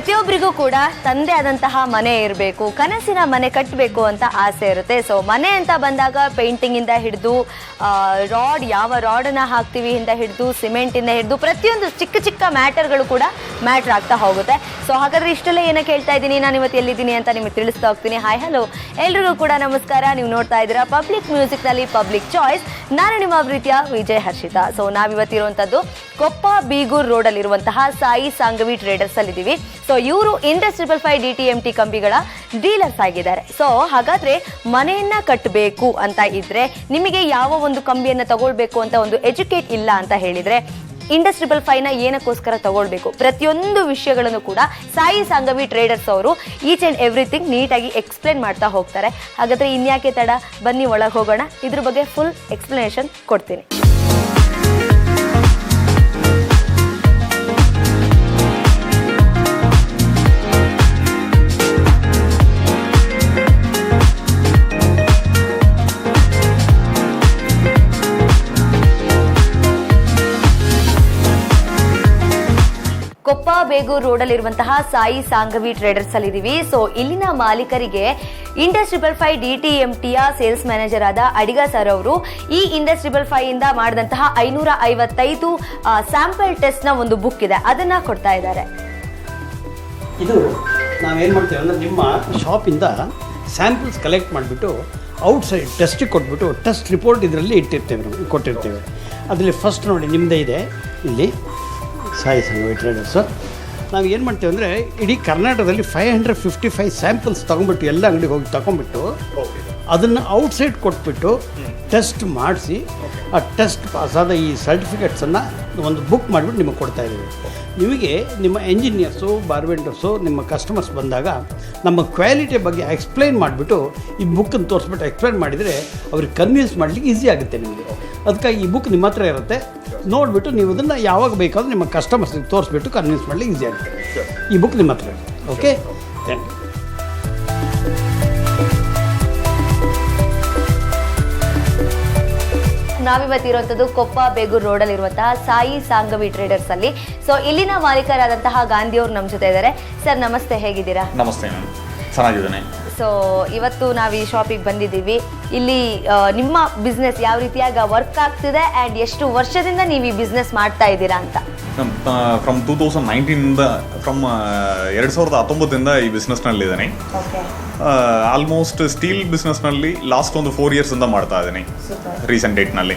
ಪ್ರತಿಯೊಬ್ಬರಿಗೂ ಕೂಡ ತಂದೆ ಆದಂತಹ ಮನೆ ಇರಬೇಕು, ಕನಸಿನ ಮನೆ ಕಟ್ಟಬೇಕು ಅಂತ ಆಸೆ ಇರುತ್ತೆ. ಸೊ ಮನೆ ಅಂತ ಬಂದಾಗ ಪೇಂಟಿಂಗಿಂದ ಹಿಡಿದು ಯಾವ ರಾಡನ್ನು ಹಾಕ್ತೀವಿ ಇಂದ ಹಿಡಿದು ಸಿಮೆಂಟಿಂದ ಹಿಡಿದು ಪ್ರತಿಯೊಂದು ಚಿಕ್ಕ ಚಿಕ್ಕ ಮ್ಯಾಟರ್ಗಳು ಕೂಡ ಮ್ಯಾಟ್ರ್ ಆಗ್ತಾ ಹೋಗುತ್ತೆ. ಸೊ ಹಾಗಾದರೆ ಇಷ್ಟೆಲ್ಲ ಏನಕ್ಕೆ ಹೇಳ್ತಾ ಇದ್ದೀನಿ, ನಾನು ಇವತ್ತು ಎಲ್ಲಿದ್ದೀನಿ ಅಂತ ನಿಮಗೆ ತಿಳಿಸ್ತಾ ಹೋಗ್ತೀನಿ. ಹಾಯ್ ಹಲೋ ಎಲ್ರಿಗೂ ಕೂಡ ನಮಸ್ಕಾರ. ನೀವು ನೋಡ್ತಾ ಇದ್ದೀರಾ ಪಬ್ಲಿಕ್ ಮ್ಯೂಸಿಕ್ನಲ್ಲಿ ಪಬ್ಲಿಕ್ ಚಾಯ್ಸ್. ನಾನು ನಿಮ್ಮ ಪ್ರೀತಿಯ ವಿಜಯ್ ಹರ್ಷಿತಾ. ಸೊ ನಾವಿವತ್ತಿರುವಂಥದ್ದು ಕೊಪ್ಪ ಬೀಗೂರು ರೋಡಲ್ಲಿರುವಂತಹ ಸಾಯಿ ಸಾಂಗವಿ ಟ್ರೇಡರ್ಸ್ ಅಲ್ಲಿದ್ದೀವಿ. ಸೊ ಇವರು ಇಂಡಸ್ 555 DTMT ಕಂಬಿಗಳ ಡೀಲರ್ಸ್ ಆಗಿದ್ದಾರೆ. ಸೊ ಹಾಗಾದ್ರೆ ಮನೆಯನ್ನ ಕಟ್ಟಬೇಕು ಅಂತ ಇದ್ರೆ, ನಿಮಗೆ ಯಾವ ಒಂದು ಕಂಬಿಯನ್ನ ತಗೊಳ್ಬೇಕು ಅಂತ ಒಂದು ಎಜುಕೇಟ್ ಇಲ್ಲ ಅಂತ ಹೇಳಿದ್ರೆ, ಇಂಡಸ್ 555ನ ಏನಕ್ಕೋಸ್ಕರ ತಗೊಳ್ಬೇಕು, ಪ್ರತಿಯೊಂದು ವಿಷಯಗಳನ್ನು ಕೂಡ ಸಾಯಿ ಸಾಂಗವಿ ಟ್ರೇಡರ್ಸ್ ಅವರು ಈಚ್ ಆ್ಯಂಡ್ ಎವ್ರಿಥಿಂಗ್ ನೀಟಾಗಿ ಎಕ್ಸ್ಪ್ಲೇನ್ ಮಾಡ್ತಾ ಹೋಗ್ತಾರೆ. ಹಾಗಾದ್ರೆ ಇನ್ಯಾಕೆ ತಡ, ಬನ್ನಿ ಒಳಗೆ ಹೋಗೋಣ. ಇದ್ರ ಬಗ್ಗೆ ಫುಲ್ ಎಕ್ಸ್ಪ್ಲನೇಷನ್ ಕೊಡ್ತೀನಿ. ಕೊಪ್ಪ ಬೇಗೂರು ರೋಡಲ್ಲಿರುವಂತಹ ಸಾಯಿ ಸಾಂಗವಿ ಟ್ರೇಡರ್ಸ್ ಅಲ್ಲಿ ಇದೀವಿ. ಸೊ ಇಲ್ಲಿನ ಮಾಲೀಕರಿಗೆ ಇಂಡಸ್ 555 DTMTಯ ಸೇಲ್ಸ್ ಮ್ಯಾನೇಜರ್ ಆದ ಅಡಿಗ ಸರ್ ಅವರು ಈ ಇಂಡಸ್ 555 ಇಂದ ಮಾಡಿದಂತಹ 555 ಸ್ಯಾಂಪಲ್ ಟೆಸ್ಟ್ ನ ಒಂದು ಬುಕ್ ಇದೆ, ಅದನ್ನ ಕೊಡ್ತಾ ಇದ್ದಾರೆ. ಇದು ನಾವೇನು ಮಾಡ್ತೇವೆ ಅಂದರೆ, ನಿಮ್ಮ ಶಾಪಿಂದ ಸ್ಯಾಂಪಲ್ಸ್ ಕಲೆಕ್ಟ್ ಮಾಡಿಬಿಟ್ಟು ಔಟ್ಸೈಡ್ ಟೆಸ್ಟಿಗೆ ಕೊಟ್ಬಿಟ್ಟು ಟೆಸ್ಟ್ ರಿಪೋರ್ಟ್ ಇದರಲ್ಲಿ ಇಟ್ಟಿರ್ತೇವೆ, ನಾವು ಕೊಟ್ಟಿರ್ತೇವೆ. ಅದರಲ್ಲಿ ಫಸ್ಟ್ ನೋಡಿ ನಿಮ್ಮದೇ ಇದೆ ಇಲ್ಲಿ ಸಾಯಿ ಸಾಂಗವಿ ಟ್ರೇಡರ್ಸು. ನಾವು ಏನು ಮಾಡ್ತೇವೆ ಅಂದರೆ, ಇಡೀ ಕರ್ನಾಟಕದಲ್ಲಿ 555 ಸ್ಯಾಂಪಲ್ಸ್ ತೊಗೊಂಬಿಟ್ಟು ಎಲ್ಲ ಅಂಗಡಿಗೆ ಹೋಗಿ ತೊಗೊಂಬಿಟ್ಟು ಅದನ್ನು ಔಟ್ಸೈಡ್ ಕೊಟ್ಬಿಟ್ಟು ಟೆಸ್ಟ್ ಮಾಡಿಸಿ ಆ ಟೆಸ್ಟ್ ಪಾಸಾದ ಈ ಸರ್ಟಿಫಿಕೇಟ್ಸನ್ನು ಒಂದು ಬುಕ್ ಮಾಡಿಬಿಟ್ಟು ನಿಮಗೆ ಕೊಡ್ತಾಯಿದ್ದೀವಿ. ನಿಮಗೆ ನಿಮ್ಮ ಎಂಜಿನಿಯರ್ಸು, ಬಾರ್ವೆಂಡರ್ಸು, ನಿಮ್ಮ ಕಸ್ಟಮರ್ಸ್ ಬಂದಾಗ ನಮ್ಮ ಕ್ವಾಲಿಟಿ ಬಗ್ಗೆ ಎಕ್ಸ್ಪ್ಲೈನ್ ಮಾಡಿಬಿಟ್ಟು ಈ ಬುಕ್ಕನ್ನು ತೋರಿಸ್ಬಿಟ್ಟು ಎಕ್ಸ್ಪ್ಲೈನ್ ಮಾಡಿದರೆ ಅವ್ರಿಗೆ ಕನ್ವಿನ್ಸ್ ಮಾಡಲಿಕ್ಕೆ ಈಸಿ ಆಗುತ್ತೆ ನಿಮಗೆ. ಅದಕ್ಕಾಗಿ ಈ ಬುಕ್ ನಿಮ್ಮ ಹತ್ರ ಇರುತ್ತೆ, ನೋಡಿಬಿಟ್ಟು ನೀವು ಅದನ್ನು ಯಾವಾಗ ಬೇಕಾದರೂ ನಿಮ್ಮ ಕಸ್ಟಮರ್ಸ್ಗೆ ತೋರಿಸ್ಬಿಟ್ಟು ಕನ್ವಿನ್ಸ್ ಮಾಡಲಿಕ್ಕೆ ಈಸಿ ಆಗುತ್ತೆ. ಈ ಬುಕ್ ನಿಮ್ಮ ಹತ್ರ ಇರುತ್ತೆ. Okay, thank you. ನಾವಿವತ್ತಿರುವಂಥದ್ದು ಕೊಪ್ಪ ಬೇಗೂರು ರೋಡಲ್ಲಿರುವಂತಹ ಸಾಯಿ ಸಾಂಗವಿ ಟ್ರೇಡರ್ಸ್ ಅಲ್ಲಿ. ಸೊ ಇಲ್ಲಿನ ಮಾಲೀಕರಾದಂತಹ ಗಾಂಧಿ ಅವರು ನಮ್ಮ ಜೊತೆ ಇದ್ದಾರೆ. ಸರ್ ನಮಸ್ತೆ, ಹೇಗಿದ್ದೀರಾ? ನಮಸ್ತೆ ಮ್ಯಾಮ್, ಚೆನ್ನಾಗಿದ್ದೇನೆ. ಸೊ ಇವತ್ತು ನಾವು ಈ ಶಾಪಿಗೆ ಬಂದಿದ್ದೀವಿ. ಇಲ್ಲಿ ನಿಮ್ಮ ಬಿಸ್ನೆಸ್ ಯಾವ ರೀತಿಯಾಗಿ ವರ್ಕ್ ಆಗ್ತಿದೆ ಆ್ಯಂಡ್ ಎಷ್ಟು ವರ್ಷದಿಂದ ನೀವು ಈ ಬಿಸ್ನೆಸ್ ಮಾಡ್ತಾ ಇದ್ದೀರಾ ಅಂತ. ಫ್ರಮ್ 2019 ಫ್ರಮ್ 2019 ಈ ಬಿಸ್ನೆಸ್ನಲ್ಲಿದ್ದೇನೆ. ಆಲ್ಮೋಸ್ಟ್ ಸ್ಟೀಲ್ ಬಿಸ್ನೆಸ್ನಲ್ಲಿ ಲಾಸ್ಟ್ ಒಂದು 4 ಇಯರ್ಸಿಂದ ಮಾಡ್ತಾ ಇದ್ದೀನಿ. ರೀಸೆಂಟ್ ಡೇಟ್ನಲ್ಲಿ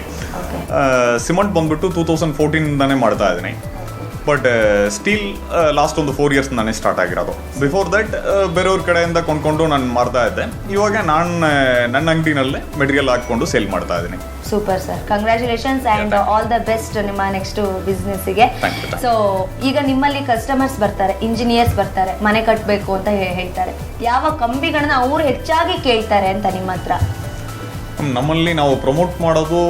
ಸಿಮೆಂಟ್ ಬಂದ್ಬಿಟ್ಟು 2014 ಮಾಡ್ತಾ ಇದ್ದೀನಿ. ಬಟ್ ಸ್ಟೀಲ್ ಲಾಸ್ಟ್ ಒಂದು 4 ಇಯರ್ಸ್ ನಾನೇ ಸ್ಟಾರ್ಟ್ ಆಗಿರೋದು. ಬಿಫೋರ್ ದಟ್ ಬೇರೆಯವ್ರ ಕಡೆಯಿಂದ ಕೊಂಡ್ಕೊಂಡು ನಾನು ಮಾಡ್ತಾ ಇದ್ದೆ. ಇವಾಗ ನಾನು ನನ್ನ ಅಂಗಡಿನಲ್ಲೇ ಮೆಟೀರಿಯಲ್ ಹಾಕ್ಕೊಂಡು ಸೇಲ್ ಮಾಡ್ತಾ ಇದ್ದೀನಿ. Super sir, congratulations and all the best ನಿಮ್ಮ ನೆಕ್ಸ್ಟ್ ಬಿಸ್ನೆಸ್ಸಿಗೆ. ಸೊ ಈಗ ನಿಮ್ಮಲ್ಲಿ ಕಸ್ಟಮರ್ಸ್ ಬರ್ತಾರೆ, ಇಂಜಿನಿಯರ್ಸ್ ಬರ್ತಾರೆ, ಮನೆ ಕಟ್ಟಬೇಕು ಅಂತ ಹೇಳ್ತಾರೆ. ಯಾವ ಕಂಬಿಗಳನ್ನ ಅವರು ಹೆಚ್ಚಾಗಿ ಕೇಳ್ತಾರೆ ಅಂತ ನಿಮ್ಮ ಹತ್ರ? ನಮ್ಮಲ್ಲಿ ನಾವು ಪ್ರಮೋಟ್ ಮಾಡೋದು,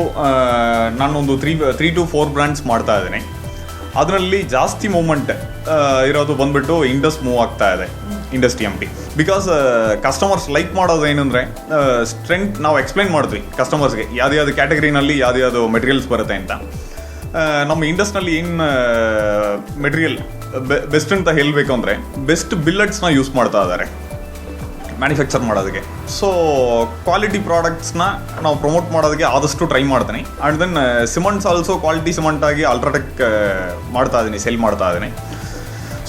ನಾನೊಂದು 3 to 4 ಬ್ರ್ಯಾಂಡ್ಸ್ ಮಾಡ್ತಾ ಇದ್ದೀನಿ. ಅದರಲ್ಲಿ ಜಾಸ್ತಿ ಮೂವ್ಮೆಂಟ್ ಇರೋದು ಬಂದ್ಬಿಟ್ಟು ಇಂಡಸ್ ಮೂವ್ ಆಗ್ತಾ ಇದೆ, Indus TMT. Because customers like ಮಾಡೋದು ಏನಂದರೆ, ಸ್ಟ್ರೆಂತ್ ನಾವು ಎಕ್ಸ್ಪ್ಲೈನ್ ಮಾಡ್ತೀವಿ ಕಸ್ಟಮರ್ಸ್ಗೆ ಯಾವ್ದು ಕ್ಯಾಟಗರಿನಲ್ಲಿ ಯಾವ್ದು ಮೆಟೀರಿಯಲ್ಸ್ ಬರುತ್ತೆ ಅಂತ. ನಮ್ಮ ಇಂಡಸ್ನಲ್ಲಿ ಏನು ಮೆಟೀರಿಯಲ್ ಬೆಸ್ಟ್ ಅಂತ ಹೇಳಬೇಕು ಅಂದರೆ, ಬೆಸ್ಟ್ ಬಿಲ್ಲೆಟ್ಸ್ನ ಯೂಸ್ ಮಾಡ್ತಾ ಇದ್ದಾರೆ ಮ್ಯಾನುಫ್ಯಾಕ್ಚರ್ ಮಾಡೋದಕ್ಕೆ. ಸೊ ಕ್ವಾಲಿಟಿ ಪ್ರಾಡಕ್ಟ್ಸ್ನ ನಾವು ಪ್ರಮೋಟ್ ಮಾಡೋದಕ್ಕೆ ಆದಷ್ಟು ಟ್ರೈ ಮಾಡ್ತೀನಿ. And then cements also quality cement ಆಗಿ ಅಲ್ಟ್ರಾಟೆಕ್ ಮಾಡ್ತಾ ಇದ್ದೀನಿ, ಸೇಲ್ ಮಾಡ್ತಾ ಇದ್ದೀನಿ.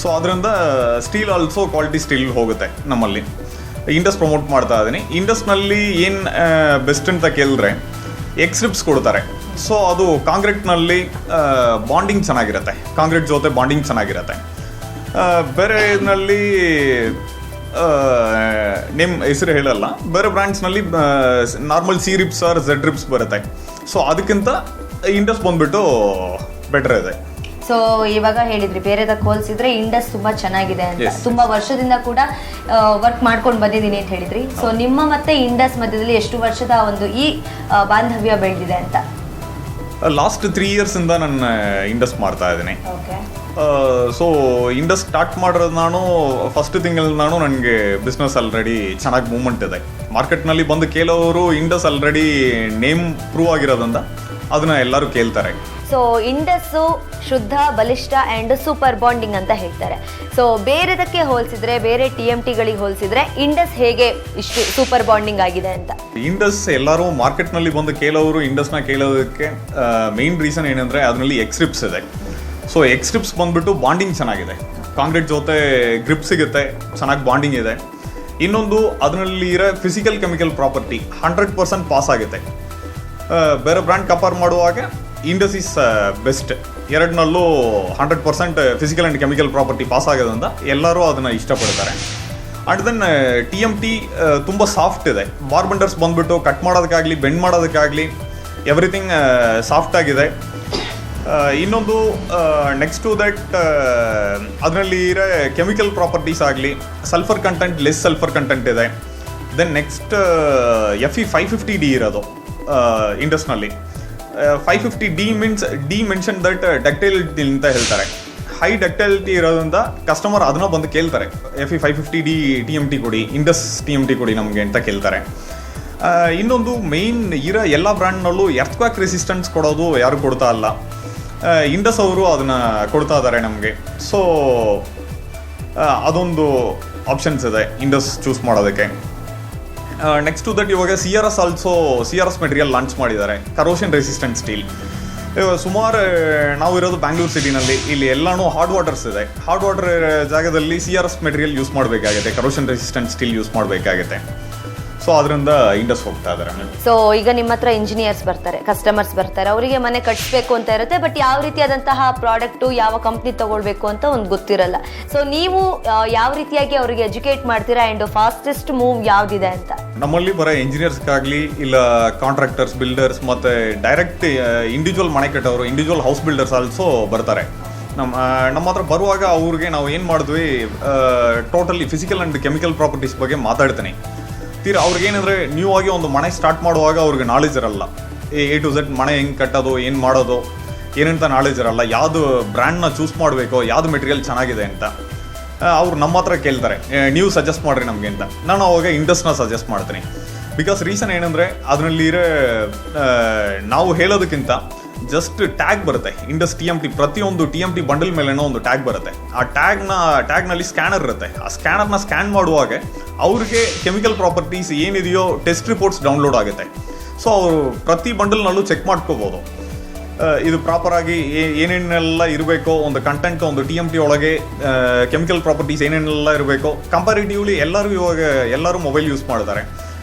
ಸೊ ಅದರಿಂದ ಸ್ಟೀಲ್ ಆಲ್ಸೋ ಕ್ವಾಲಿಟಿ ಸ್ಟೀಲ್ ಹೋಗುತ್ತೆ ನಮ್ಮಲ್ಲಿ. ಇಂಡಸ್ ಪ್ರಮೋಟ್ ಮಾಡ್ತಾ ಇದ್ದೀನಿ. ಇಂಡಸ್ನಲ್ಲಿ ಏನು ಬೆಸ್ಟ್ ಅಂತ ಕೇಳಿದ್ರೆ, ಎಕ್ಸ್ರಿಪ್ಸ್ ಕೊಡ್ತಾರೆ. ಸೊ ಅದು ಕಾಂಕ್ರೀಟ್ನಲ್ಲಿ ಬಾಂಡಿಂಗ್ ಚೆನ್ನಾಗಿರುತ್ತೆ, ಕಾಂಕ್ರೀಟ್ ಜೊತೆ ಬಾಂಡಿಂಗ್ ಚೆನ್ನಾಗಿರುತ್ತೆ. ಬೇರೆ ಇದರಲ್ಲಿ ನೇಮ್ ಹೆಸರು ಹೇಳಲ್ಲ, ಬೇರೆ ಬ್ರ್ಯಾಂಡ್ಸ್ನಲ್ಲಿ normal C ribs or Z ribs ಬರುತ್ತೆ. ಸೊ ಅದಕ್ಕಿಂತ ಇಂಡಸ್ ಬಂದ್ಬಿಟ್ಟು ಬೆಟರ್ ಇದೆ. ಸೊ ಇವಾಗ ಹೇಳಿದ್ರಿ ಬೇರೆದಕ್ಕೆ ಹೋಲಿಸಿದ್ರೆ ಇಂಡಸ್ ತುಂಬಾ ಚೆನ್ನಾಗಿದೆ ಅಂತ. ತುಂಬಾ ವರ್ಷದಿಂದ ಕೂಡ ವರ್ಕ್ ಮಾಡ್ಕೊಂಡು ಬಂದಿದ್ದೀನಿ ಅಂತ ಹೇಳಿದ್ರಿ. ಸೊ ನಿಮ್ಮ ಮತ್ತೆ ಇಂಡಸ್ ಮಧ್ಯದಲ್ಲಿ ಎಷ್ಟು ವರ್ಷದ ಒಂದು ಈ ಬಾಂಧವ್ಯ ಬೆಳೆದಿದೆ ಅಂತ? ಲಾಸ್ಟ್ 3 ಇಯರ್ಸಿಂದ ನಾನು ಇಂಡಸ್ ಮಾಡ್ತಾ ಇದ್ದೀನಿ. ಸೊ ಇಂಡಸ್ ಸ್ಟಾರ್ಟ್ ಮಾಡಿರೋದು ನಾನು ಫಸ್ಟ್ ತಿಂಗಳಲ್ಲಿ ನನಗೆ ಬಿಸ್ನೆಸ್ ಆಲ್ರೆಡಿ ಚೆನ್ನಾಗಿ ಮೂವ್ಮೆಂಟ್ ಇದೆ. ಮಾರ್ಕೆಟ್ನಲ್ಲಿ ಬಂದು ಕೆಲವರು ಇಂಡಸ್ ಆಲ್ರೆಡಿ ನೇಮ್ ಪ್ರೂವ್ ಆಗಿರೋದ್ರಿಂದ ಅದನ್ನ ಎಲ್ಲರೂ ಕೇಳ್ತಾರೆ. ಸೊ ಇಂಡಸ್ಸು ಶುದ್ಧ, ಬಲಿಷ್ಠ ಆ್ಯಂಡ್ ಸೂಪರ್ ಬಾಂಡಿಂಗ್ ಅಂತ ಹೇಳ್ತಾರೆ. ಸೊ ಬೇರೆದಕ್ಕೆ ಹೋಲಿಸಿದ್ರೆ, ಬೇರೆ TMTಗಳಿಗೆ ಹೋಲಿಸಿದ್ರೆ ಇಂಡಸ್ ಹೇಗೆ ಇಷ್ಟು ಸೂಪರ್ ಬಾಂಡಿಂಗ್ ಆಗಿದೆ ಅಂತ? ಇಂಡಸ್ ಎಲ್ಲರೂ ಮಾರ್ಕೆಟ್ನಲ್ಲಿ ಬಂದು ಕೆಲವರು ಇಂಡಸ್ನ ಕೇಳೋದಕ್ಕೆ ಮೇನ್ ರೀಸನ್ ಏನಂದರೆ ಅದರಲ್ಲಿ ಎಕ್ಸ್ಟ್ರಿಪ್ಸ್ ಇದೆ. ಸೊ ಎಕ್ಸ್ಟ್ರಿಪ್ಸ್ ಬಂದ್ಬಿಟ್ಟು ಬಾಂಡಿಂಗ್ ಚೆನ್ನಾಗಿದೆ, ಕಾಂಕ್ರೀಟ್ ಜೊತೆ ಗ್ರಿಪ್ ಸಿಗುತ್ತೆ, ಚೆನ್ನಾಗಿ ಬಾಂಡಿಂಗ್ ಇದೆ. ಇನ್ನೊಂದು ಅದರಲ್ಲಿ ಇರೋ ಫಿಸಿಕಲ್ ಕೆಮಿಕಲ್ ಪ್ರಾಪರ್ಟಿ 100% ಪಾಸ್ ಆಗುತ್ತೆ. ಬೇರೆ ಬ್ರ್ಯಾಂಡ್ ಕಂಪೇರ್ ಮಾಡುವಾಗ ಇಂಡಸ್ ಈಸ್ ಬೆಸ್ಟ್. ಎರಡನಲ್ಲೂ 100% physical and chemical property pass ಆಗೋದ್ರಿಂದ ಎಲ್ಲರೂ ಅದನ್ನು ಇಷ್ಟಪಡ್ತಾರೆ. ಆ್ಯಂಡ್ ದೆನ್ TMT ತುಂಬ ಸಾಫ್ಟ್ ಇದೆ. ಬಾರ್ಬೆಂಡರ್ಸ್ ಬಂದುಬಿಟ್ಟು ಕಟ್ ಮಾಡೋದಕ್ಕಾಗಲಿ, ಬೆಂಡ್ ಮಾಡೋದಕ್ಕಾಗಲಿ ಎವ್ರಿಥಿಂಗ್ ಸಾಫ್ಟ್ ಆಗಿದೆ. ಇನ್ನೊಂದು ನೆಕ್ಸ್ಟ್ ಟು ದಟ್ ಅದರಲ್ಲಿ ಇರೋ ಕೆಮಿಕಲ್ ಪ್ರಾಪರ್ಟೀಸ್ ಆಗಲಿ, sulphur content less sulphur content ಇದೆ. ದೆನ್ ನೆಕ್ಸ್ಟ್ FE 550D ಇರೋದು ಇಂಡಸ್ನಲ್ಲಿ. 550D means D mention that ductility ಅಂತ ಹೇಳ್ತಾರೆ. ಹೈ ಡಕ್ಟೈಲಿಟಿ ಇರೋದ್ರಿಂದ ಕಸ್ಟಮರ್ ಅದನ್ನ ಬಂದು ಕೇಳ್ತಾರೆ, FE 550D TMT ಕೊಡಿ, ಇಂಡಸ್ TMT ಕೊಡಿ ನಮಗೆ ಅಂತ ಕೇಳ್ತಾರೆ. ಇನ್ನೊಂದು ಮೇಯ್ನ್ ಇರೋ ಎಲ್ಲ ಬ್ರ್ಯಾಂಡ್ನಲ್ಲೂ ಎರ್ಥ್ಕ್ವಾಕ್ ರೆಸಿಸ್ಟೆನ್ಸ್ ಕೊಡೋದು ಯಾರು ಕೊಡ್ತಾ ಇಲ್ಲ, ಇಂಡಸ್ ಅವರು ಅದನ್ನು ಕೊಡ್ತಾ ಇದ್ದಾರೆ ನಮಗೆ. ಸೊ ಅದೊಂದು ಆಪ್ಷನ್ಸ್ ಇದೆ ಇಂಡಸ್ ಚೂಸ್ ಮಾಡೋದಕ್ಕೆ. ನೆಕ್ಸ್ಟ್ ಟು ದಟ್ ಇವಾಗ CRS ಮೆಟೀರಿಯಲ್ ಲಾಂಚ್ ಮಾಡಿದ್ದಾರೆ, ಕರೋಷನ್ ರೆಸಿಸ್ಟೆಂಟ್ ಸ್ಟೀಲ್. ಸುಮಾರು ನಾವು ಇರೋದು ಬ್ಯಾಂಗ್ಳೂರು ಸಿಟಿನಲ್ಲಿ, ಇಲ್ಲಿ ಎಲ್ಲಾನು ಹಾರ್ಡ್ ವಾಟರ್ಸ್ ಇದೆ. ಹಾರ್ಡ್ ವಾಟರ್ ಜಾಗದಲ್ಲಿ CRS ಮೆಟೀರಿಯಲ್ ಯೂಸ್ ಮಾಡಬೇಕಾಗುತ್ತೆ, ಕರೋಷನ್ ರೆಸಿಸ್ಟೆಂಟ್ ಸ್ಟೀಲ್ ಯೂಸ್ ಮಾಡಬೇಕಾಗುತ್ತೆ. ಸೊ ಅದರಿಂದ ಇಂಡಸ್ ಹೋಗ್ತಾ ಇದ್ದಾರೆ. ಸೊ ಈಗ ನಿಮ್ಮ ಹತ್ರ ಇಂಜಿನಿಯರ್ಸ್ ಬರ್ತಾರೆ, ಕಸ್ಟಮರ್ಸ್ ಬರ್ತಾರೆ, ಅವರಿಗೆ ಮನೆ ಕಟ್ಟಿಸ್ಬೇಕು ಅಂತ ಇರುತ್ತೆ, ಬಟ್ ಯಾವ ರೀತಿಯಾದಂತಹ ಪ್ರಾಡಕ್ಟು, ಯಾವ ಕಂಪ್ನಿ ತಗೊಳ್ಬೇಕು ಅಂತ ಒಂದು ಗೊತ್ತಿರಲ್ಲ. ಸೊ ನೀವು ಯಾವ ರೀತಿಯಾಗಿ ಅವರಿಗೆ ಎಜುಕೇಟ್ ಮಾಡ್ತೀರಾ ಆ್ಯಂಡ್ ಫಾಸ್ಟೆಸ್ಟ್ ಮೂವ್ ಯಾವುದಿದೆ ಅಂತ? ನಮ್ಮಲ್ಲಿ ಬರೋ ಇಂಜಿನಿಯರ್ಸ್ಗಾಗಲಿ, ಇಲ್ಲ ಕಾಂಟ್ರಾಕ್ಟರ್ಸ್, ಬಿಲ್ಡರ್ಸ್ ಮತ್ತು ಡೈರೆಕ್ಟ್ ಇಂಡಿವಿಜುವಲ್ ಮನೆ ಕಟ್ಟೋರು, ಇಂಡಿವಿಜುವಲ್ ಹೌಸ್ ಬಿಲ್ಡರ್ಸ್ ಆಲ್ಸೋ ಬರ್ತಾರೆ. ನಮ್ಮ ಹತ್ರ ಬರುವಾಗ ಅವ್ರಿಗೆ ನಾವು ಏನು ಮಾಡಿದ್ವಿ, totally physical and chemical properties ಬಗ್ಗೆ ಮಾತಾಡ್ತೀನಿ. ಅವ್ರಿಗೇನಂದರೆ ನ್ಯೂ ಆಗಿ ಒಂದು ಮನೆ ಸ್ಟಾರ್ಟ್ ಮಾಡುವಾಗ ಅವ್ರಿಗೆ ನಾಲೆಜ್ ಇರಲ್ಲ. A to Z ಮನೆ ಹೆಂಗೆ ಕಟ್ಟೋದು, ಏನು ಮಾಡೋದು, ಏನಂತ ನಾಲೆಜ್ ಇರಲ್ಲ. ಯಾವುದು ಬ್ರ್ಯಾಂಡ್ನ ಚೂಸ್ ಮಾಡಬೇಕು, ಯಾವುದು ಮೆಟೀರಿಯಲ್ ಚೆನ್ನಾಗಿದೆ ಅಂತ ಅವ್ರು ನಮ್ಮ ಹತ್ರ ಕೇಳ್ತಾರೆ, ನೀವು ಸಜೆಸ್ಟ್ ಮಾಡಿರಿ ನಮಗೆ ಅಂತ. ನಾನು ಅವಾಗ ಇಂಡಸ್ನ ಸಜೆಸ್ಟ್ ಮಾಡ್ತೀನಿ. ಬಿಕಾಸ್ ರೀಸನ್ ಏನಂದರೆ ಅದರಲ್ಲಿರೋ ನಾವು ಹೇಳೋದಕ್ಕಿಂತ ಜಸ್ಟ್ ಟ್ಯಾಗ್ ಬರುತ್ತೆ, ಇಂಡಸ್ TMT, ಪ್ರತಿಯೊಂದು TMT ಬಂಡಲ್ ಮೇಲೇನೋ ಒಂದು ಟ್ಯಾಗ್ ಬರುತ್ತೆ. ಆ ಟ್ಯಾಗ್ನಲ್ಲಿ ಸ್ಕ್ಯಾನರ್ ಇರುತ್ತೆ. ಆ ಸ್ಕ್ಯಾನರ್ನ ಸ್ಕ್ಯಾನ್ ಮಾಡುವಾಗ ಅವ್ರಿಗೆ ಕೆಮಿಕಲ್ ಪ್ರಾಪರ್ಟೀಸ್ ಏನಿದೆಯೋ ಟೆಸ್ಟ್ ರಿಪೋರ್ಟ್ಸ್ ಡೌನ್ಲೋಡ್ ಆಗುತ್ತೆ. ಸೊ ಅವರು ಪ್ರತಿ ಬಂಡಲ್ನಲ್ಲೂ ಚೆಕ್ ಮಾಡ್ಕೋಬೋದು, ಇದು ಪ್ರಾಪರಾಗಿ ಏನೇನೆಲ್ಲ ಇರಬೇಕೋ, ಒಂದು ಕಂಟೆಂಟ್, ಒಂದು TMT ಒಳಗೆ ಕೆಮಿಕಲ್ ಪ್ರಾಪರ್ಟೀಸ್ ಏನೇನೆಲ್ಲ ಇರಬೇಕೋ. ಕಂಪ್ಯಾರಿಟಿವ್ಲಿ ಎಲ್ಲರೂ ಮೊಬೈಲ್ ಯೂಸ್ ಮಾಡ್ತಾರೆ.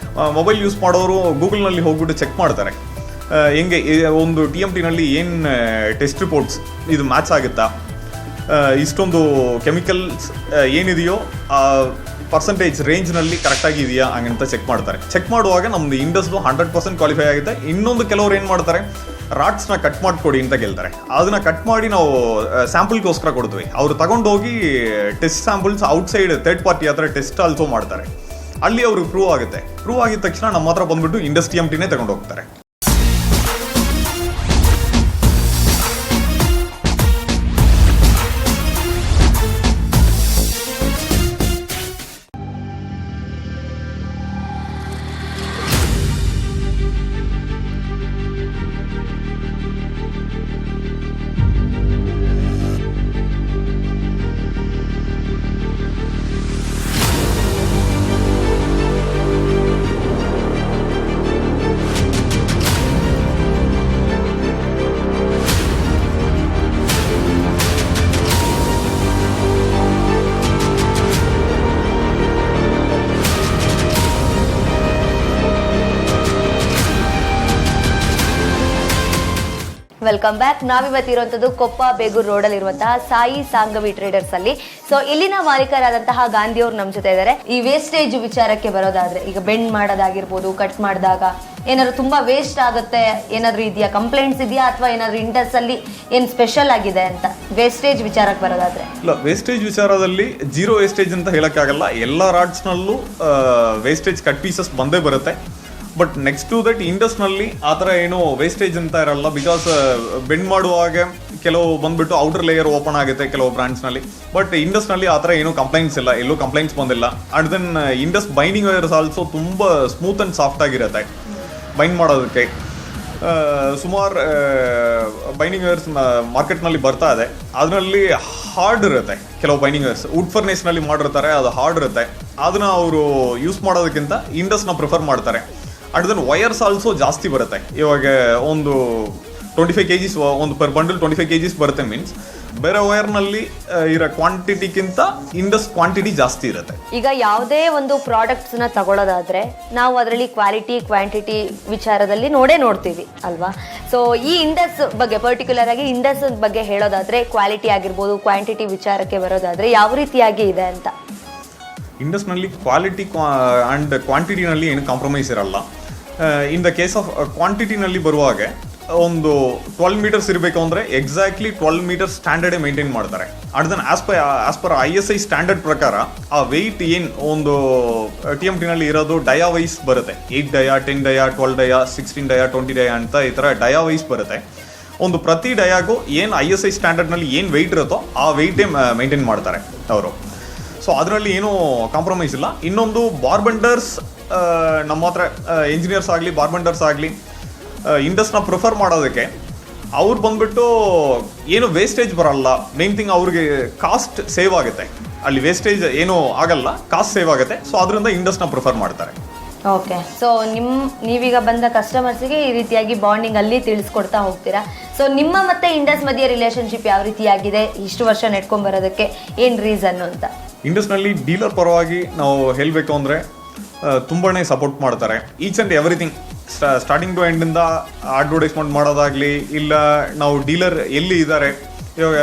ಮೊಬೈಲ್ ಯೂಸ್ ಮಾಡೋರು ಗೂಗಲ್ನಲ್ಲಿ ಹೋಗ್ಬಿಟ್ಟು ಚೆಕ್ ಮಾಡ್ತಾರೆ, ಹೆಂಗೆ ಒಂದು TMTನಲ್ಲಿ ಏನು ಟೆಸ್ಟ್ ರಿಪೋರ್ಟ್ಸ್ ಇದು ಮ್ಯಾಚ್ ಆಗುತ್ತಾ, ಇಷ್ಟೊಂದು ಕೆಮಿಕಲ್ಸ್ ಏನಿದೆಯೋ ಆ ಪರ್ಸೆಂಟೇಜ್ ರೇಂಜ್ನಲ್ಲಿ ಕರೆಕ್ಟಾಗಿ ಇದೆಯಾ ಹಂಗಂತ ಚೆಕ್ ಮಾಡ್ತಾರೆ. ಚೆಕ್ ಮಾಡುವಾಗ ನಮ್ಮದು ಇಂಡಸ್ದು 100% ಕ್ವಾಲಿಫೈ ಆಗುತ್ತೆ. ಇನ್ನೊಂದು ಕೆಲವರು ಏನು ಮಾಡ್ತಾರೆ, ರಾಡ್ಸ್ನ ಕಟ್ ಮಾಡಿಕೊಡಿ ಅಂತ ಕೇಳ್ತಾರೆ. ಅದನ್ನು ಕಟ್ ಮಾಡಿ ನಾವು ಸ್ಯಾಂಪಲ್ಗೋಸ್ಕರ ಕೊಡ್ತೀವಿ. ಅವರು ತಗೊಂಡೋಗಿ test samples outside third party ಹತ್ರ ಟೆಸ್ಟ್ ಆಲ್ಸೋ ಮಾಡ್ತಾರೆ. ಅಲ್ಲಿ ಅವ್ರಿಗೆ ಪ್ರೂವ್ ಆಗುತ್ತೆ. ಪ್ರೂವ್ ಆಗಿದ ತಕ್ಷಣ ನಮ್ಮ ಹತ್ರ ಬಂದ್ಬಿಟ್ಟು ಇಂಡಸ್ TMTನೇ ತಗೊಂಡು ಹೋಗ್ತಾರೆ. Welcome back. ನಾವಿವತ್ತಿರುವಂಥದ್ದು ಕೊಪ್ಪ ಬೇಗೂರು ರೋಡಲ್ಲಿ ಇರುವಂತಹ ಸಾಯಿ ಸಾಂಗವಿ ಟ್ರೇಡರ್ಸ್ ಅಲ್ಲಿ. ಸೊ ಇಲ್ಲಿನ ಮಾಲೀಕರಾದಂತಹ ಗಾಂಧಿ ಅವರು ನಮ್ಮ ಜೊತೆ ಇದ್ದಾರೆ. ಈ ವೇಸ್ಟೇಜ್ ವಿಚಾರಕ್ಕೆ ಬರೋದಾದ್ರೆ, ಈಗ ಬೆಂಡ್ ಮಾಡೋದಾಗಿರ್ಬೋದು, ಕಟ್ ಮಾಡಿದಾಗ ಏನಾದ್ರು ತುಂಬಾ ವೇಸ್ಟ್ ಆಗುತ್ತೆ, ಏನಾದ್ರು ಇದೆಯಾ, ಕಂಪ್ಲೇಂಟ್ಸ್ ಇದೆಯಾ, ಅಥವಾ ಏನಾದ್ರು ಇಂಡಸ್ ಅಲ್ಲಿ ಏನು ಸ್ಪೆಷಲ್ ಆಗಿದೆ ಅಂತ ವೇಸ್ಟೇಜ್ ವಿಚಾರಕ್ಕೆ ಬರೋದಾದ್ರೆ? ಇಲ್ಲ, ವೇಸ್ಟೇಜ್ ವಿಚಾರದಲ್ಲಿ ಜೀರೋ ವೇಸ್ಟೇಜ್ ಅಂತ ಹೇಳೋಕ್ಕಾಗಲ್ಲ. ಎಲ್ಲ ರಾಡ್ಸ್ನಲ್ಲೂ ವೇಸ್ಟೇಜ್ ಕಟ್ ಪೀಸಸ್ ಬಂದೇ ಬರುತ್ತೆ. ಬಟ್ ನೆಕ್ಸ್ಟ್ ಟು ದಟ್ ಇಂಡಸ್ನಲ್ಲಿ ಆ ಥರ ಏನೋ ವೇಸ್ಟೇಜ್ ಅಂತ ಇರಲ್ಲ. ಬಿಕಾಸ್ ಬೆಂಡ್ ಮಾಡುವಾಗ ಕೆಲವು ಬಂದ್ಬಿಟ್ಟು ಔಟರ್ ಲೇಯರ್ ಓಪನ್ ಆಗುತ್ತೆ ಕೆಲವು ಬ್ರ್ಯಾಂಡ್ಸ್ನಲ್ಲಿ. ಬಟ್ ಇಂಡಸ್ನಲ್ಲಿ ಆ ಥರ ಏನೂ ಕಂಪ್ಲೈಂಟ್ಸ್ ಇಲ್ಲ, ಎಲ್ಲೂ ಕಂಪ್ಲೈಂಟ್ಸ್ ಬಂದಿಲ್ಲ. And then Indus binding wires also ತುಂಬ ಸ್ಮೂತ್ ಆ್ಯಂಡ್ ಸಾಫ್ಟ್ ಆಗಿರುತ್ತೆ ಬೈಂಡ್ ಮಾಡೋದಕ್ಕೆ. ಸುಮಾರು ಬೈಂಡಿಂಗ್ ವೈರ್ಸ್ ಮಾರ್ಕೆಟ್ನಲ್ಲಿ ಬರ್ತಾ ಇದೆ, ಅದರಲ್ಲಿ ಹಾರ್ಡ್ ಇರುತ್ತೆ. ಕೆಲವು ಬೈಂಡಿಂಗ್ ವೈರ್ಸ್ ವುಡ್ ಫರ್ನೇಸ್ನಲ್ಲಿ ಮಾಡಿರ್ತಾರೆ, ಅದು ಹಾರ್ಡ್ ಇರುತ್ತೆ. ಅದನ್ನು ಅವರು ಯೂಸ್ ಮಾಡೋದಕ್ಕಿಂತ ಇಂಡಸ್ನ ಪ್ರಿಫರ್ ಮಾಡ್ತಾರೆ. ಆ್ಯಂಡ್ ದೆನ್ ವೈರ್ಸ್ ಆಲ್ಸೋ ಜಾಸ್ತಿ ಬರುತ್ತೆ. ಇವಾಗ ಒಂದು 25 kgs ಒಂದು ಪರ್ ಬಂಡಲ್ 25 kgs ಬರುತ್ತೆ. ಮೀನ್ಸ್ ಬೇರೆ ವೈರ್ನಲ್ಲಿ ಇರೋ ಕ್ವಾಂಟಿಟಿಗಿಂತ ಇಂಡಸ್ ಕ್ವಾಂಟಿಟಿ ಜಾಸ್ತಿ ಇರುತ್ತೆ. ಈಗ ಯಾವುದೇ ಒಂದು ಪ್ರಾಡಕ್ಟ್ಸ್ನ ತಗೊಳ್ಳೋದಾದ್ರೆ ನಾವು ಅದರಲ್ಲಿ ಕ್ವಾಲಿಟಿ ಕ್ವಾಂಟಿಟಿ ವಿಚಾರದಲ್ಲಿ ನೋಡ್ತೀವಿ ಅಲ್ವಾ. ಸೊ ಈ ಇಂಡಸ್ ಬಗ್ಗೆ ಪರ್ಟಿಕ್ಯುಲರ್ ಆಗಿ ಇಂಡಸ್ ಬಗ್ಗೆ ಹೇಳೋದಾದ್ರೆ ಕ್ವಾಲಿಟಿ ಆಗಿರ್ಬೋದು, ಕ್ವಾಂಟಿಟಿ ವಿಚಾರಕ್ಕೆ ಬರೋದಾದ್ರೆ ಯಾವ ರೀತಿಯಾಗಿ ಇದೆ ಅಂತ? ಇಂಡಸ್ನಲ್ಲಿ ಕ್ವಾಲಿಟಿ ಆ್ಯಂಡ್ ಕ್ವಾಂಟಿಟಿನಲ್ಲಿ ಏನು ಕಾಂಪ್ರಮೈಸ್ ಇರಲ್ಲ. ಇನ್ ದ ಕೇಸ್ ಆಫ್ ಕ್ವಾಂಟಿಟಿನಲ್ಲಿ ಬರುವಾಗ ಒಂದು 12 meters ಇರಬೇಕು ಅಂದರೆ ಎಕ್ಸಾಕ್ಟ್ಲಿ 12 meters ಸ್ಟ್ಯಾಂಡರ್ಡೇ ಮೇಂಟೈನ್ ಮಾಡ್ತಾರೆ. And then as per ISI standard ಪ್ರಕಾರ ಆ ವೆಯ್ಟ್ ಏನು ಒಂದು TMTನಲ್ಲಿ ಇರೋದು ಡಯಾ ವೈಸ್ ಬರುತ್ತೆ. 8 dia, 10 dia, 12 dia, 16 dia, 20 dia ಅಂತ ಈ ಥರ ಡಯಾ ವೈಸ್ ಬರುತ್ತೆ. ಒಂದು ಪ್ರತಿ ಡಯಾಗೂ ಏನು ISI ಸ್ಟ್ಯಾಂಡರ್ಡ್ನಲ್ಲಿ ಏನು ವೆಯ್ಟ್ ಇರುತ್ತೋ ಆ ವೆಯ್ಟೇ ಮೇಂಟೈನ್ ಮಾಡ್ತಾರೆ ಅವರು. ಸೊ ಅದರಲ್ಲಿ ಏನೂ ಕಾಂಪ್ರಮೈಸ್ ಇಲ್ಲ. ಇನ್ನೊಂದು ಬಾರ್ಬೆಂಡರ್ಸ್, ನಮ್ಮ ಹತ್ರ ಇಂಜಿನಿಯರ್ಸ್ ಆಗಲಿ ಬಾರ್ಬೆಂಡರ್ಸ್ ಆಗಲಿ ಇಂಡಸ್ನ ಪ್ರಿಫರ್ ಮಾಡೋದಕ್ಕೆ ಅವ್ರು ಬಂದ್ಬಿಟ್ಟು ಏನು ವೇಸ್ಟೇಜ್ ಬರಲ್ಲ. ಮೇನ್ ಥಿಂಗ್ ಅವ್ರಿಗೆ ಕಾಸ್ಟ್ ಸೇವ್ ಆಗುತ್ತೆ, ಅಲ್ಲಿ ವೇಸ್ಟೇಜ್ ಏನೂ ಆಗಲ್ಲ, ಕಾಸ್ಟ್ ಸೇವ್ ಆಗುತ್ತೆ. ಸೊ ಅದರಿಂದ ಇಂಡಸ್ನ ಪ್ರಿಫರ್ ಮಾಡ್ತಾರೆ. ಓಕೆ. ಸೊ ನೀವೀಗ ಬಂದ ಕಸ್ಟಮರ್ಸಿಗೆ ಈ ರೀತಿಯಾಗಿ ಬಾಂಡಿಂಗ್ ಅಲ್ಲಿ ತಿಳಿಸ್ಕೊಡ್ತಾ ಹೋಗ್ತೀರಾ. ಸೊ ನಿಮ್ಮ ಮತ್ತೆ ಇಂಡಸ್ ಮಧ್ಯೆ ರಿಲೇಶನ್ಶಿಪ್ ಯಾವ ರೀತಿಯಾಗಿದೆ ಇಷ್ಟು ವರ್ಷ ನೆಡ್ಕೊಂಡ್ ಬರೋದಕ್ಕೆ, ಏನು ರೀಸನ್ ಅಂತ? ಇಂಡಸ್ನಲ್ಲಿ ಡೀಲರ್ ಪರವಾಗಿ ನಾವು ಹೇಳಬೇಕು ಅಂದರೆ ತುಂಬಾ ಸಪೋರ್ಟ್ ಮಾಡ್ತಾರೆ. Each and everything starting to ಎಂಡಿಂದ ಅಡ್ವರ್ಟೈಸ್ಮೆಂಟ್ ಮಾಡೋದಾಗಲಿ, ಇಲ್ಲ ನಾವು ಡೀಲರ್ ಎಲ್ಲಿ ಇದ್ದಾರೆ. ಇವಾಗ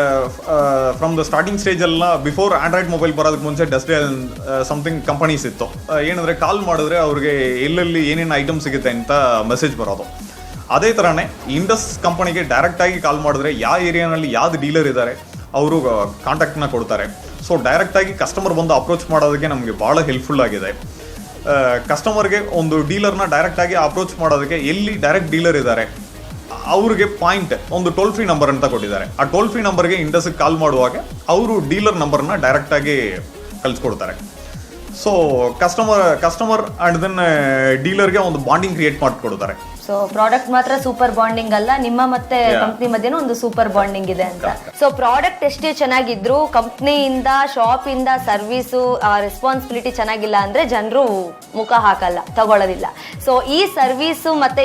ಫ್ರಮ್ ದ ಸ್ಟಾರ್ಟಿಂಗ್ ಸ್ಟೇಜೆಲ್ಲ ಬಿಫೋರ್ ಆಂಡ್ರಾಯ್ಡ್ ಮೊಬೈಲ್ ಬರೋದಕ್ಕೆ ಮುಂಚೆ ಡಸ್ಟ್ರಿಯಲ್ ಸಮಥಿಂಗ್ ಕಂಪನೀಸ್ ಇತ್ತು. ಏನಂದರೆ ಕಾಲ್ ಮಾಡಿದ್ರೆ ಅವ್ರಿಗೆ ಎಲ್ಲೆಲ್ಲಿ ಏನೇನು ಐಟಮ್ ಸಿಗುತ್ತೆ ಅಂತ ಮೆಸೇಜ್ ಬರೋದು. ಅದೇ ಥರನೇ ಇಂಡಸ್ ಕಂಪನಿಗೆ ಡೈರೆಕ್ಟಾಗಿ ಕಾಲ್ ಮಾಡಿದ್ರೆ ಯಾವ ಏರಿಯಾನಲ್ಲಿ ಯಾವ್ದು ಡೀಲರ್ ಇದ್ದಾರೆ ಅವರು ಕಾಂಟ್ಯಾಕ್ಟ್ನ ಕೊಡ್ತಾರೆ. ಸೊ ಡೈರೆಕ್ಟಾಗಿ ಕಸ್ಟಮರ್ ಬಂದು ಅಪ್ರೋಚ್ ಮಾಡೋದಕ್ಕೆ ನಮಗೆ ಭಾಳ ಹೆಲ್ಪ್ಫುಲ್ ಆಗಿದೆ. ಕಸ್ಟಮರ್ಗೆ ಒಂದು ಡೀಲರ್ನ ಡೈರೆಕ್ಟಾಗಿ ಅಪ್ರೋಚ್ ಮಾಡೋದಕ್ಕೆ ಎಲ್ಲಿ ಡೈರೆಕ್ಟ್ ಡೀಲರ್ ಇದ್ದಾರೆ ಅವ್ರಿಗೆ ಪಾಯಿಂಟ್ ಒಂದು ಟೋಲ್ ಫ್ರೀ ನಂಬರ್ ಅಂತ ಕೊಟ್ಟಿದ್ದಾರೆ. ಆ ಟೋಲ್ ಫ್ರೀ ನಂಬರ್ಗೆ ಇಂಡಸ್ಗೆ ಕಾಲ್ ಮಾಡುವಾಗ ಅವರು ಡೀಲರ್ ನಂಬರ್ನ ಡೈರೆಕ್ಟಾಗಿ ಕಳಿಸ್ಕೊಡ್ತಾರೆ. ಸೊ ಕಸ್ಟಮರ್ ಆ್ಯಂಡ್ ದೆನ್ ಡೀಲರ್ಗೆ ಒಂದು ಬಾಂಡಿಂಗ್ ಕ್ರಿಯೇಟ್ ಮಾಡಿಕೊಡ್ತಾರೆ. ಸೊ ಪ್ರಾಡಕ್ಟ್ ಮಾತ್ರ ಸೂಪರ್ ಬಾಂಡಿಂಗ್ ಅಲ್ಲ, ನಿಮ್ಮ ಮತ್ತೆ ಕಂಪ್ನಿ ಮಧ್ಯೆನೂ ಒಂದು ಸೂಪರ್ ಬಾಂಡಿಂಗ್ ಇದೆ ಅಂತ. ಸೊ ಪ್ರಾಡಕ್ಟ್ ಎಷ್ಟೇ ಚೆನ್ನಾಗಿದ್ರು ಕಂಪ್ನಿಯಿಂದ ಶಾಪ್ ಇಂದ ಸರ್ವಿಸು ರೆಸ್ಪಾನ್ಸಿಬಿಲಿಟಿ ಚೆನ್ನಾಗಿಲ್ಲ ಅಂದ್ರೆ ಜನರು ಮುಖ ಹಾಕಲ್ಲ, ತಗೊಳ್ಳೋದಿಲ್ಲ. ಸೊ ಈ ಸರ್ವಿಸು ಮತ್ತೆ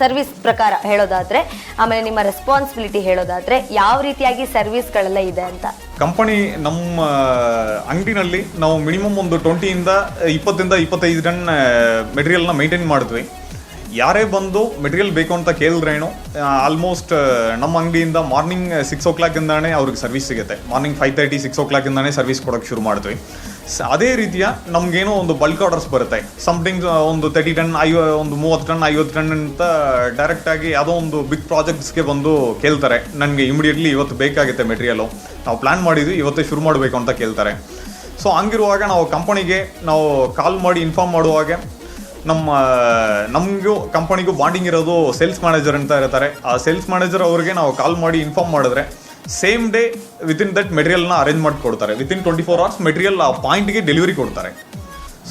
ಸರ್ವಿಸ್ ಪ್ರಕಾರ ಹೇಳೋದಾದ್ರೆ, ಆಮೇಲೆ ನಿಮ್ಮ ರೆಸ್ಪಾನ್ಸಿಬಿಲಿಟಿ ಹೇಳೋದಾದ್ರೆ ಯಾವ ರೀತಿಯಾಗಿ ಸರ್ವಿಸ್ಗಳೆಲ್ಲ ಇದೆ ಅಂತ? ಕಂಪನಿ ನಮ್ಮ ಅಂಗಡಿನಲ್ಲಿ ನಾವು ಮಿನಿಮಮ್ ಒಂದು 20 ಇಂದ 25 ಟನ್ ಮೆಟೀರಿಯಲ್ನ ಮೇಂಟೈನ್ ಮಾಡ್ತೀವಿ. ಯಾರೇ ಬಂದು ಮೆಟೀರಿಯಲ್ ಬೇಕು ಅಂತ ಕೇಳಿದ್ರೇನು ಆಲ್ಮೋಸ್ಟ್ ನಮ್ಮ ಅಂಗಡಿಯಿಂದ ಮಾರ್ನಿಂಗ್ 6 o'clock ಇಂದಾನೇ ಅವ್ರಿಗೆ ಸರ್ವಿಸ್ ಸಿಗುತ್ತೆ. ಮಾರ್ನಿಂಗ್ 5:30, 6 o'clock ಇಂದಾನೇ ಸರ್ವಿಸ್ ಕೊಡೋಕ್ಕೆ ಶುರು ಮಾಡ್ತೀವಿ. ಅದೇ ರೀತಿಯ ನಮಗೇನೋ ಒಂದು ಬಲ್ಕ್ ಆರ್ಡರ್ಸ್ ಬರುತ್ತೆ. ಸಮಥಿಂಗ್ ಒಂದು 30 ಟನ್, ಒಂದು 30 ಟನ್, 50 ಟನ್ ಅಂತ ಡೈರೆಕ್ಟಾಗಿ ಯಾವುದೋ ಒಂದು ಬಿಗ್ ಪ್ರಾಜೆಕ್ಟ್ಸ್ಗೆ ಬಂದು ಕೇಳ್ತಾರೆ. ನನಗೆ ಇಮಿಡಿಯೇಟ್ಲಿ ಇವತ್ತು ಬೇಕಾಗುತ್ತೆ ಮೆಟೀರಿಯಲು, ನಾವು ಪ್ಲ್ಯಾನ್ ಮಾಡಿದ್ವಿ ಇವತ್ತೇ ಶುರು ಮಾಡಬೇಕು ಅಂತ ಕೇಳ್ತಾರೆ. ಸೊ ಹಂಗಿರುವಾಗ ನಾವು ಕಂಪನಿಗೆ ನಾವು ಕಾಲ್ ಮಾಡಿ ಇನ್ಫಾರ್ಮ್ ಮಾಡುವಾಗ ನಮಗೂ ಕಂಪನಿಗೂ ಬಾಂಡಿಂಗ್ ಇರೋದು ಸೇಲ್ಸ್ ಮ್ಯಾನೇಜರ್ ಅಂತ ಇರ್ತಾರೆ. ಆ ಸೇಲ್ಸ್ ಮ್ಯಾನೇಜರ್ ಅವ್ರಿಗೆ ನಾವು ಕಾಲ್ ಮಾಡಿ ಇನ್ಫಾರ್ಮ್ ಮಾಡಿದ್ರೆ ಸೇಮ್ ಡೇ ವಿತಿನ್ ದಟ್ ಮೆಟೀರಿಯಲ್ನ ಅರೇಂಜ್ ಮಾಡಿ ಕೊಡ್ತಾರೆ. ವಿತಿನ್ 24 hours ಮೆಟೀರಿಯಲ್ ಆ ಪಾಯಿಂಟ್ಗೆ ಡೆಲಿವರಿ ಕೊಡ್ತಾರೆ.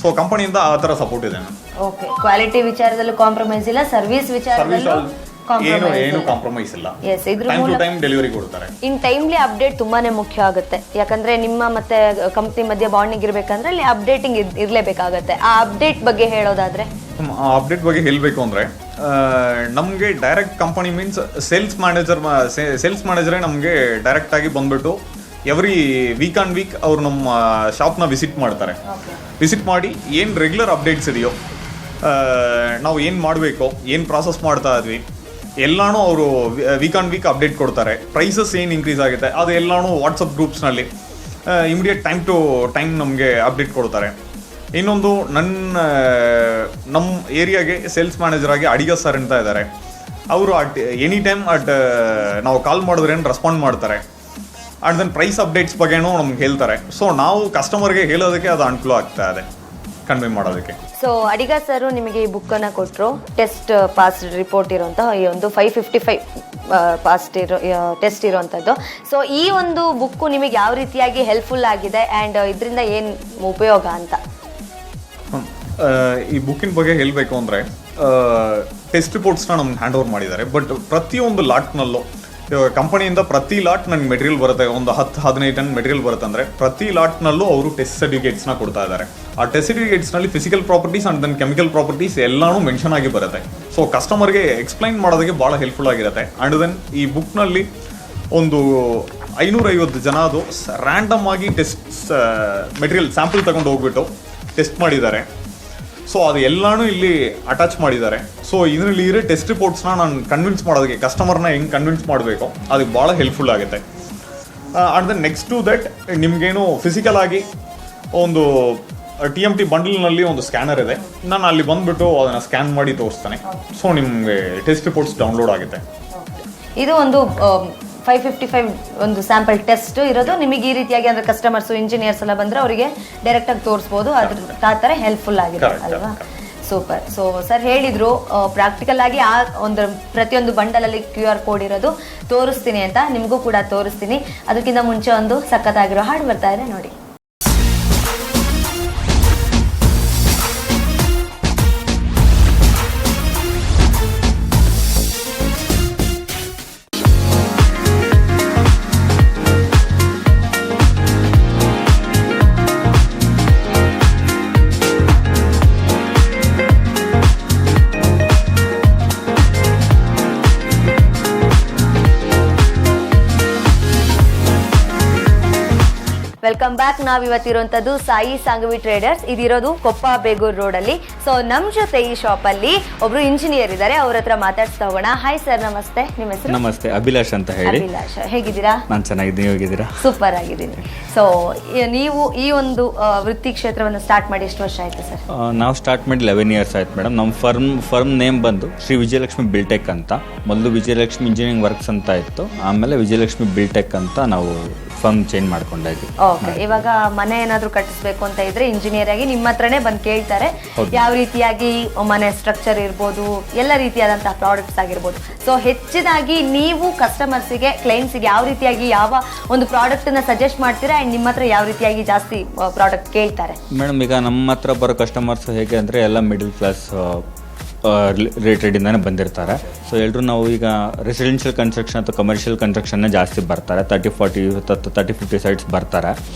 ಸೊ ಕಂಪನಿಯಿಂದ ಆ ಥರ ಸಪೋರ್ಟ್ ಇದೆ. ಓಕೆ. ಕ್ವಾಲಿಟಿ ವಿಚಾರದಲ್ಲೂ ಕಾಂಪ್ರಮೈಸ್ ಇಲ್ಲ, ಸರ್ವಿಸ್ ವಿಚಾರದಲ್ಲೂ ಏನು ಕಾಂಪ್ರಮೈಸ್ ಇಲ್ಲ. ಎಸ್, ಇದ್ರ ಟೈಮ್ ಟು ಟೈಮ್ ಡೆಲಿವರಿ ಕೊಡ್ತಾರೆ. ಇನ್ ಟೈಮ್ಲಿ ಅಪ್ಡೇಟ್ ತುಂಬಾನೇ ಮುಖ್ಯ ಆಗುತ್ತೆ. ಯಾಕಂದ್ರೆ ನಿಮ್ಮ ಮತ್ತೆ ಕಂಪ್ನಿ ಮಧ್ಯೆ ಬಾಂಡಿಂಗ್ ಇರ್ಬೇಕಂದ್ರೆ ಅಲ್ಲಿ ಅಪ್ಡೇಟಿಂಗ್ ಇರ್ಲೇಬೇಕಾಗತ್ತೆ. ಆ ಅಪ್ಡೇಟ್ ಬಗ್ಗೆ ಹೇಳೋದಾದ್ರೆ, ಆ ಅಪ್ಡೇಟ್ ಬಗ್ಗೆ ಹೇಳಬೇಕು ಅಂದರೆ ನಮಗೆ ಡೈರೆಕ್ಟ್ ಕಂಪನಿ ಮೀನ್ಸ್ ಸೇಲ್ಸ್ ಮ್ಯಾನೇಜರೇ ನಮಗೆ ಡೈರೆಕ್ಟಾಗಿ ಬಂದ್ಬಿಟ್ಟು ಎವ್ರಿ ವೀಕ್ ಆನ್ ವೀಕ್ ಅವರು ನಮ್ಮ ಶಾಪ್ನ ವಿಸಿಟ್ ಮಾಡ್ತಾರೆ. ವಿಸಿಟ್ ಮಾಡಿ ಏನು ರೆಗ್ಯುಲರ್ ಅಪ್ಡೇಟ್ಸ್ ಇದೆಯೋ, ನಾವು ಏನು ಮಾಡಬೇಕು, ಏನು ಪ್ರಾಸೆಸ್ ಮಾಡ್ತಾ ಇದ್ವಿ ಎಲ್ಲಾನು ಅವರು ವೀಕ್ ಆನ್ ವೀಕ್ ಅಪ್ಡೇಟ್ ಕೊಡ್ತಾರೆ. ಪ್ರೈಸಸ್ ಏನು ಇನ್ಕ್ರೀಸ್ ಆಗುತ್ತೆ ಅದು ಎಲ್ಲಾನು ವಾಟ್ಸಪ್ ಗ್ರೂಪ್ಸ್ನಲ್ಲಿ ಇಮಿಡಿಯೇಟ್ ಟೈಮ್ ಟು ಟೈಮ್ ನಮಗೆ ಅಪ್ಡೇಟ್ ಕೊಡ್ತಾರೆ. ಇನ್ನೊಂದು ನಮ್ಮ ಏರಿಯಾಗೆ ಸೇಲ್ಸ್ ಮ್ಯಾನೇಜರ್ ಆಗಿ ಅಡಿಗ ಸರ್ ಅಂತ ಇದ್ದಾರೆ. ಅವರು ಎನಿ ಟೈಮ್ ನಾವು ಕಾಲ್ ಮಾಡಿದ್ರೆ ರೆಸ್ಪಾಂಡ್ ಮಾಡ್ತಾರೆ. ಆ್ಯಂಡ್ ದೆನ್ ಪ್ರೈಸ್ ಅಪ್ಡೇಟ್ಸ್ ಬಗ್ಗೆನೂ ನಮ್ಗೆ ಹೇಳ್ತಾರೆ. ಸೊ ನಾವು ಕಸ್ಟಮರ್ಗೆ ಹೇಳೋದಕ್ಕೆ ಅದು ಅನುಕೂಲ ಆಗ್ತಾ ಇದೆ ಕನ್ವೆ ಮಾಡೋದಕ್ಕೆ. ಸೊ ಅಡಿಗ ಸರ್ ನಿಮಗೆ ಈ ಬುಕ್ಕನ್ನು ಕೊಟ್ಟರು, ಟೆಸ್ಟ್ ಪಾಸ್ ರಿಪೋರ್ಟ್ ಇರುವಂತಹ ಈ ಒಂದು 555 ಪಾಸ್ಟ್ ಟೆಸ್ಟ್ ಇರೋವಂಥದ್ದು. ಸೊ ಈ ಒಂದು ಬುಕ್ಕು ನಿಮಗೆ ಯಾವ ರೀತಿಯಾಗಿ ಹೆಲ್ಪ್ಫುಲ್ ಆಗಿದೆ ಆ್ಯಂಡ್ ಇದರಿಂದ ಏನು ಉಪಯೋಗ ಅಂತ? ಈ ಬುಕ್ಕಿನ ಬಗ್ಗೆ ಹೇಳಬೇಕು ಅಂದರೆ ಟೆಸ್ಟ್ ರಿಪೋರ್ಟ್ಸ್ನ ನಮ್ಗೆ ಹ್ಯಾಂಡ್ ಓವರ್ ಮಾಡಿದ್ದಾರೆ. ಬಟ್ ಪ್ರತಿಯೊಂದು ಲಾಟ್ನಲ್ಲೂ ಕಂಪನಿಯಿಂದ ಪ್ರತಿ ಲಾಟ್ ನನಗೆ ಮೆಟೀರಿಯಲ್ ಬರುತ್ತೆ, ಒಂದು 10-15 ಟನ್ ಮೆಟೀರಿಯಲ್ ಬರುತ್ತೆ ಅಂದರೆ ಪ್ರತಿ ಲಾಟ್ನಲ್ಲೂ ಅವರು ಟೆಸ್ಟ್ ಸರ್ಟಿಫಿಕೇಟ್ಸ್ನ ಕೊಡ್ತಾ ಇದ್ದಾರೆ. ಆ ಟೆಸ್ಟ್ ಸರ್ಟಿಫಿಕೇಟ್ಸ್ನಲ್ಲಿ physical properties and then chemical properties ಎಲ್ಲಾನು ಮೆನ್ಷನ್ ಆಗಿ ಬರುತ್ತೆ. ಸೊ ಕಸ್ಟಮರ್ಗೆ ಎಕ್ಸ್ಪ್ಲೈನ್ ಮಾಡೋದಕ್ಕೆ ಭಾಳ ಹೆಲ್ಪ್ಫುಲ್ ಆಗಿರುತ್ತೆ. ಆ್ಯಂಡ್ ದೆನ್ ಈ ಬುಕ್ನಲ್ಲಿ ಒಂದು 550 ಜನ ಅದು ರ್ಯಾಂಡಮ್ ಆಗಿ ಟೆಸ್ಟ್ ಮೆಟೀರಿಯಲ್ ಸ್ಯಾಂಪಲ್ ತಗೊಂಡು ಹೋಗ್ಬಿಟ್ಟು ಟೆಸ್ಟ್ ಮಾಡಿದ್ದಾರೆ. ಸೊ ಅದು ಎಲ್ಲಾನು ಇಲ್ಲಿ ಅಟ್ಯಾಚ್ ಮಾಡಿದ್ದಾರೆ. ಸೊ ಇದರಲ್ಲಿ ಇರೋ ಟೆಸ್ಟ್ ರಿಪೋರ್ಟ್ಸ್ನ ನಾನು ಕನ್ವಿನ್ಸ್ ಮಾಡೋದಕ್ಕೆ, ಕಸ್ಟಮರ್ನ ಹೆಂಗೆ ಕನ್ವಿನ್ಸ್ ಮಾಡಬೇಕು ಅದಕ್ಕೆ ಭಾಳ ಹೆಲ್ಪ್ಫುಲ್ ಆಗುತ್ತೆ. And then next to that ನಿಮಗೇನು ಫಿಸಿಕಲ್ ಆಗಿ ಒಂದು TMT ಬಂಡಲ್ನಲ್ಲಿ ಒಂದು ಸ್ಕ್ಯಾನರ್ ಇದೆ, ನಾನು ಅಲ್ಲಿ ಬಂದುಬಿಟ್ಟು ಅದನ್ನು ಸ್ಕ್ಯಾನ್ ಮಾಡಿ ತೋರಿಸ್ತಾನೆ. ಸೊ ನಿಮಗೆ ಟೆಸ್ಟ್ ರಿಪೋರ್ಟ್ಸ್ ಡೌನ್ಲೋಡ್ ಆಗುತ್ತೆ. ಇದು ಒಂದು 555 ಒಂದು ಸ್ಯಾಂಪಲ್ ಟೆಸ್ಟ್ ಇರೋದು ನಿಮಗೆ ಈ ರೀತಿಯಾಗಿ ಅಂದರೆ ಕಸ್ಟಮರ್ಸು ಇಂಜಿನಿಯರ್ಸ್ ಎಲ್ಲ ಬಂದರೆ ಅವರಿಗೆ ಡೈರೆಕ್ಟಾಗಿ ತೋರಿಸ್ಬೋದು. ಅದ್ರ ಆ ಥರ ಹೆಲ್ಪ್ಫುಲ್ ಆಗಿದೆ ಅಲ್ವಾ? ಸೂಪರ್. ಸೊ ಸರ್ ಹೇಳಿದ್ರು ಪ್ರಾಕ್ಟಿಕಲ್ ಆಗಿ ಆ ಒಂದು ಪ್ರತಿಯೊಂದು ಬಂಡಲಲ್ಲಿ QR ಕೋಡ್ ಇರೋದು ತೋರಿಸ್ತೀನಿ ಅಂತ. ನಿಮಗೂ ಕೂಡ ತೋರಿಸ್ತೀನಿ. ಅದಕ್ಕಿಂತ ಮುಂಚೆ ಒಂದು ಸಖತ್ತಾಗಿರೋ ಹಾಡು ಬರ್ತಾ ಇದೆ ನೋಡಿ. Welcome back. ನಾವಿವತ್ತಿರುವಂಥದ್ದು ಸಾಯಿ ಸಂಘವಿ ಟ್ರೇಡರ್ಸ್. ಇದಿರೋದು ಕೊಪ್ಪ ಬೇಗೂರು ರೋಡಲ್ಲಿ. ಸೊ ನಮ್ಮ ಜೊತೆ ಈ ಶಾಪಲ್ಲಿ ಒಬ್ರು ಇಂಜಿನಿಯರ್ ಇದ್ದಾರೆ, ಅವ್ರ ಹತ್ರ ಮಾತಾಡ್ಸ್ತಾ ಹೋಗೋಣ. ಹಾಯ್ ಸರ್, ನಮಸ್ತೆ. ನಿಮ್ಮ ಹೆಸರು? ನಮಸ್ತೆ, ಅಭಿಲಾಷ್ ಅಂತ ಹೇಳಿ. ಅಭಿಲಾಷ್, ಹೇಗಿದ್ದೀರಾ? ನಾನು ಚೆನ್ನಾಗಿದ್ದೀನಿ, ಹೋಗಿದ್ದೀರಾ? ಸೂಪರ್ ಆಗಿದ್ದೀನಿ. ಸೊ ನೀವು ಈ ಒಂದು ವೃತ್ತಿ ಕ್ಷೇತ್ರವನ್ನು ಸ್ಟಾರ್ಟ್ ಮಾಡಿ ಎಷ್ಟು ವರ್ಷ ಆಯ್ತು ಸರ್? ನಾವು ಸ್ಟಾರ್ಟ್ ಮಾಡಿ 11 ಇಯರ್ಸ್ ಆಯ್ತು ಮೇಡಮ್. ನಮ್ಮ ಫರ್ಮ್ ನೇಮ್ ಬಂದು ಶ್ರೀ ವಿಜಯಲಕ್ಷ್ಮಿ ಬಿಲ್ಟೆಕ್ ಅಂತ. ಮೊದಲು ವಿಜಯಲಕ್ಷ್ಮಿ ಇಂಜಿನಿಯರಿಂಗ್ ವರ್ಕ್ಸ್ ಅಂತ ಇತ್ತು, ಆಮೇಲೆ ವಿಜಯಲಕ್ಷ್ಮಿ ಬಿಲ್ಟೆಕ್ ಅಂತ ನಾವು ಫರ್ಮ್ ಚೇಂಜ್ ಮಾಡ್ಕೊಂಡಾಗಿ. ಓಕೆ. ಇವಾಗ ಮನೆ ಏನಾದ್ರು ಕಟ್ಟಿಸ್ಬೇಕು ಅಂತ ಇದ್ರೆ ಇಂಜಿನಿಯರ್ ಆಗಿ ನಿಮ್ಮ ಹತ್ರನೇ ಬಂದು ಕೇಳ್ತಾರೆ, ಯಾವ ರೀತಿಯಾಗಿ ಮನೆ ಸ್ಟ್ರಕ್ಚರ್ ಇರ್ಬೋದು, ಎಲ್ಲ ರೀತಿಯಾದಂತಹ ಪ್ರಾಡಕ್ಟ್ಸ್ ಆಗಿರ್ಬೋದು. ಸೊ ಹೆಚ್ಚಿದಾಗಿ ನೀವು ಕಸ್ಟಮರ್ಸಿಗೆ, ಕ್ಲೈಂಟ್ಸಿಗೆ ಯಾವ ರೀತಿಯಾಗಿ ಯಾವ ಒಂದು ಪ್ರಾಡಕ್ಟ್ ನ ಸಜೆಸ್ಟ್ ಮಾಡ್ತೀರಾ ಅಂಡ್ ನಿಮ್ಮ ಹತ್ರ ಯಾವ ರೀತಿಯಾಗಿ ಜಾಸ್ತಿ ಪ್ರಾಡಕ್ಟ್ ಕೇಳ್ತಾರೆ? ಮೇಡಮ್, ಈಗ ನಮ್ಮ ಹತ್ರ ಬರೋ ಕಸ್ಟಮರ್ಸ್ ಹೇಗೆ ಅಂದರೆ ಎಲ್ಲ ಮಿಡಲ್ ಕ್ಲಾಸ್ ರಿಲೇಟೆಡಿಂದಾನೆ ಬಂದಿರ್ತಾರೆ. ಸೊ ಎಲ್ಲರೂ ನಾವು ಈಗ ರೆಸಿಡೆನ್ಷಿಯಲ್ ಕನ್ಸ್ಟ್ರಕ್ಷನ್ ಅಥವಾ ಕಮರ್ಷಿಯಲ್ ಕನ್ಸ್ಟ್ರಕ್ಷನ್ನೇ ಜಾಸ್ತಿ ಬರ್ತಾರೆ. 30-40 ಸೈಟ್ಸ್ ಬರ್ತಾರೆ.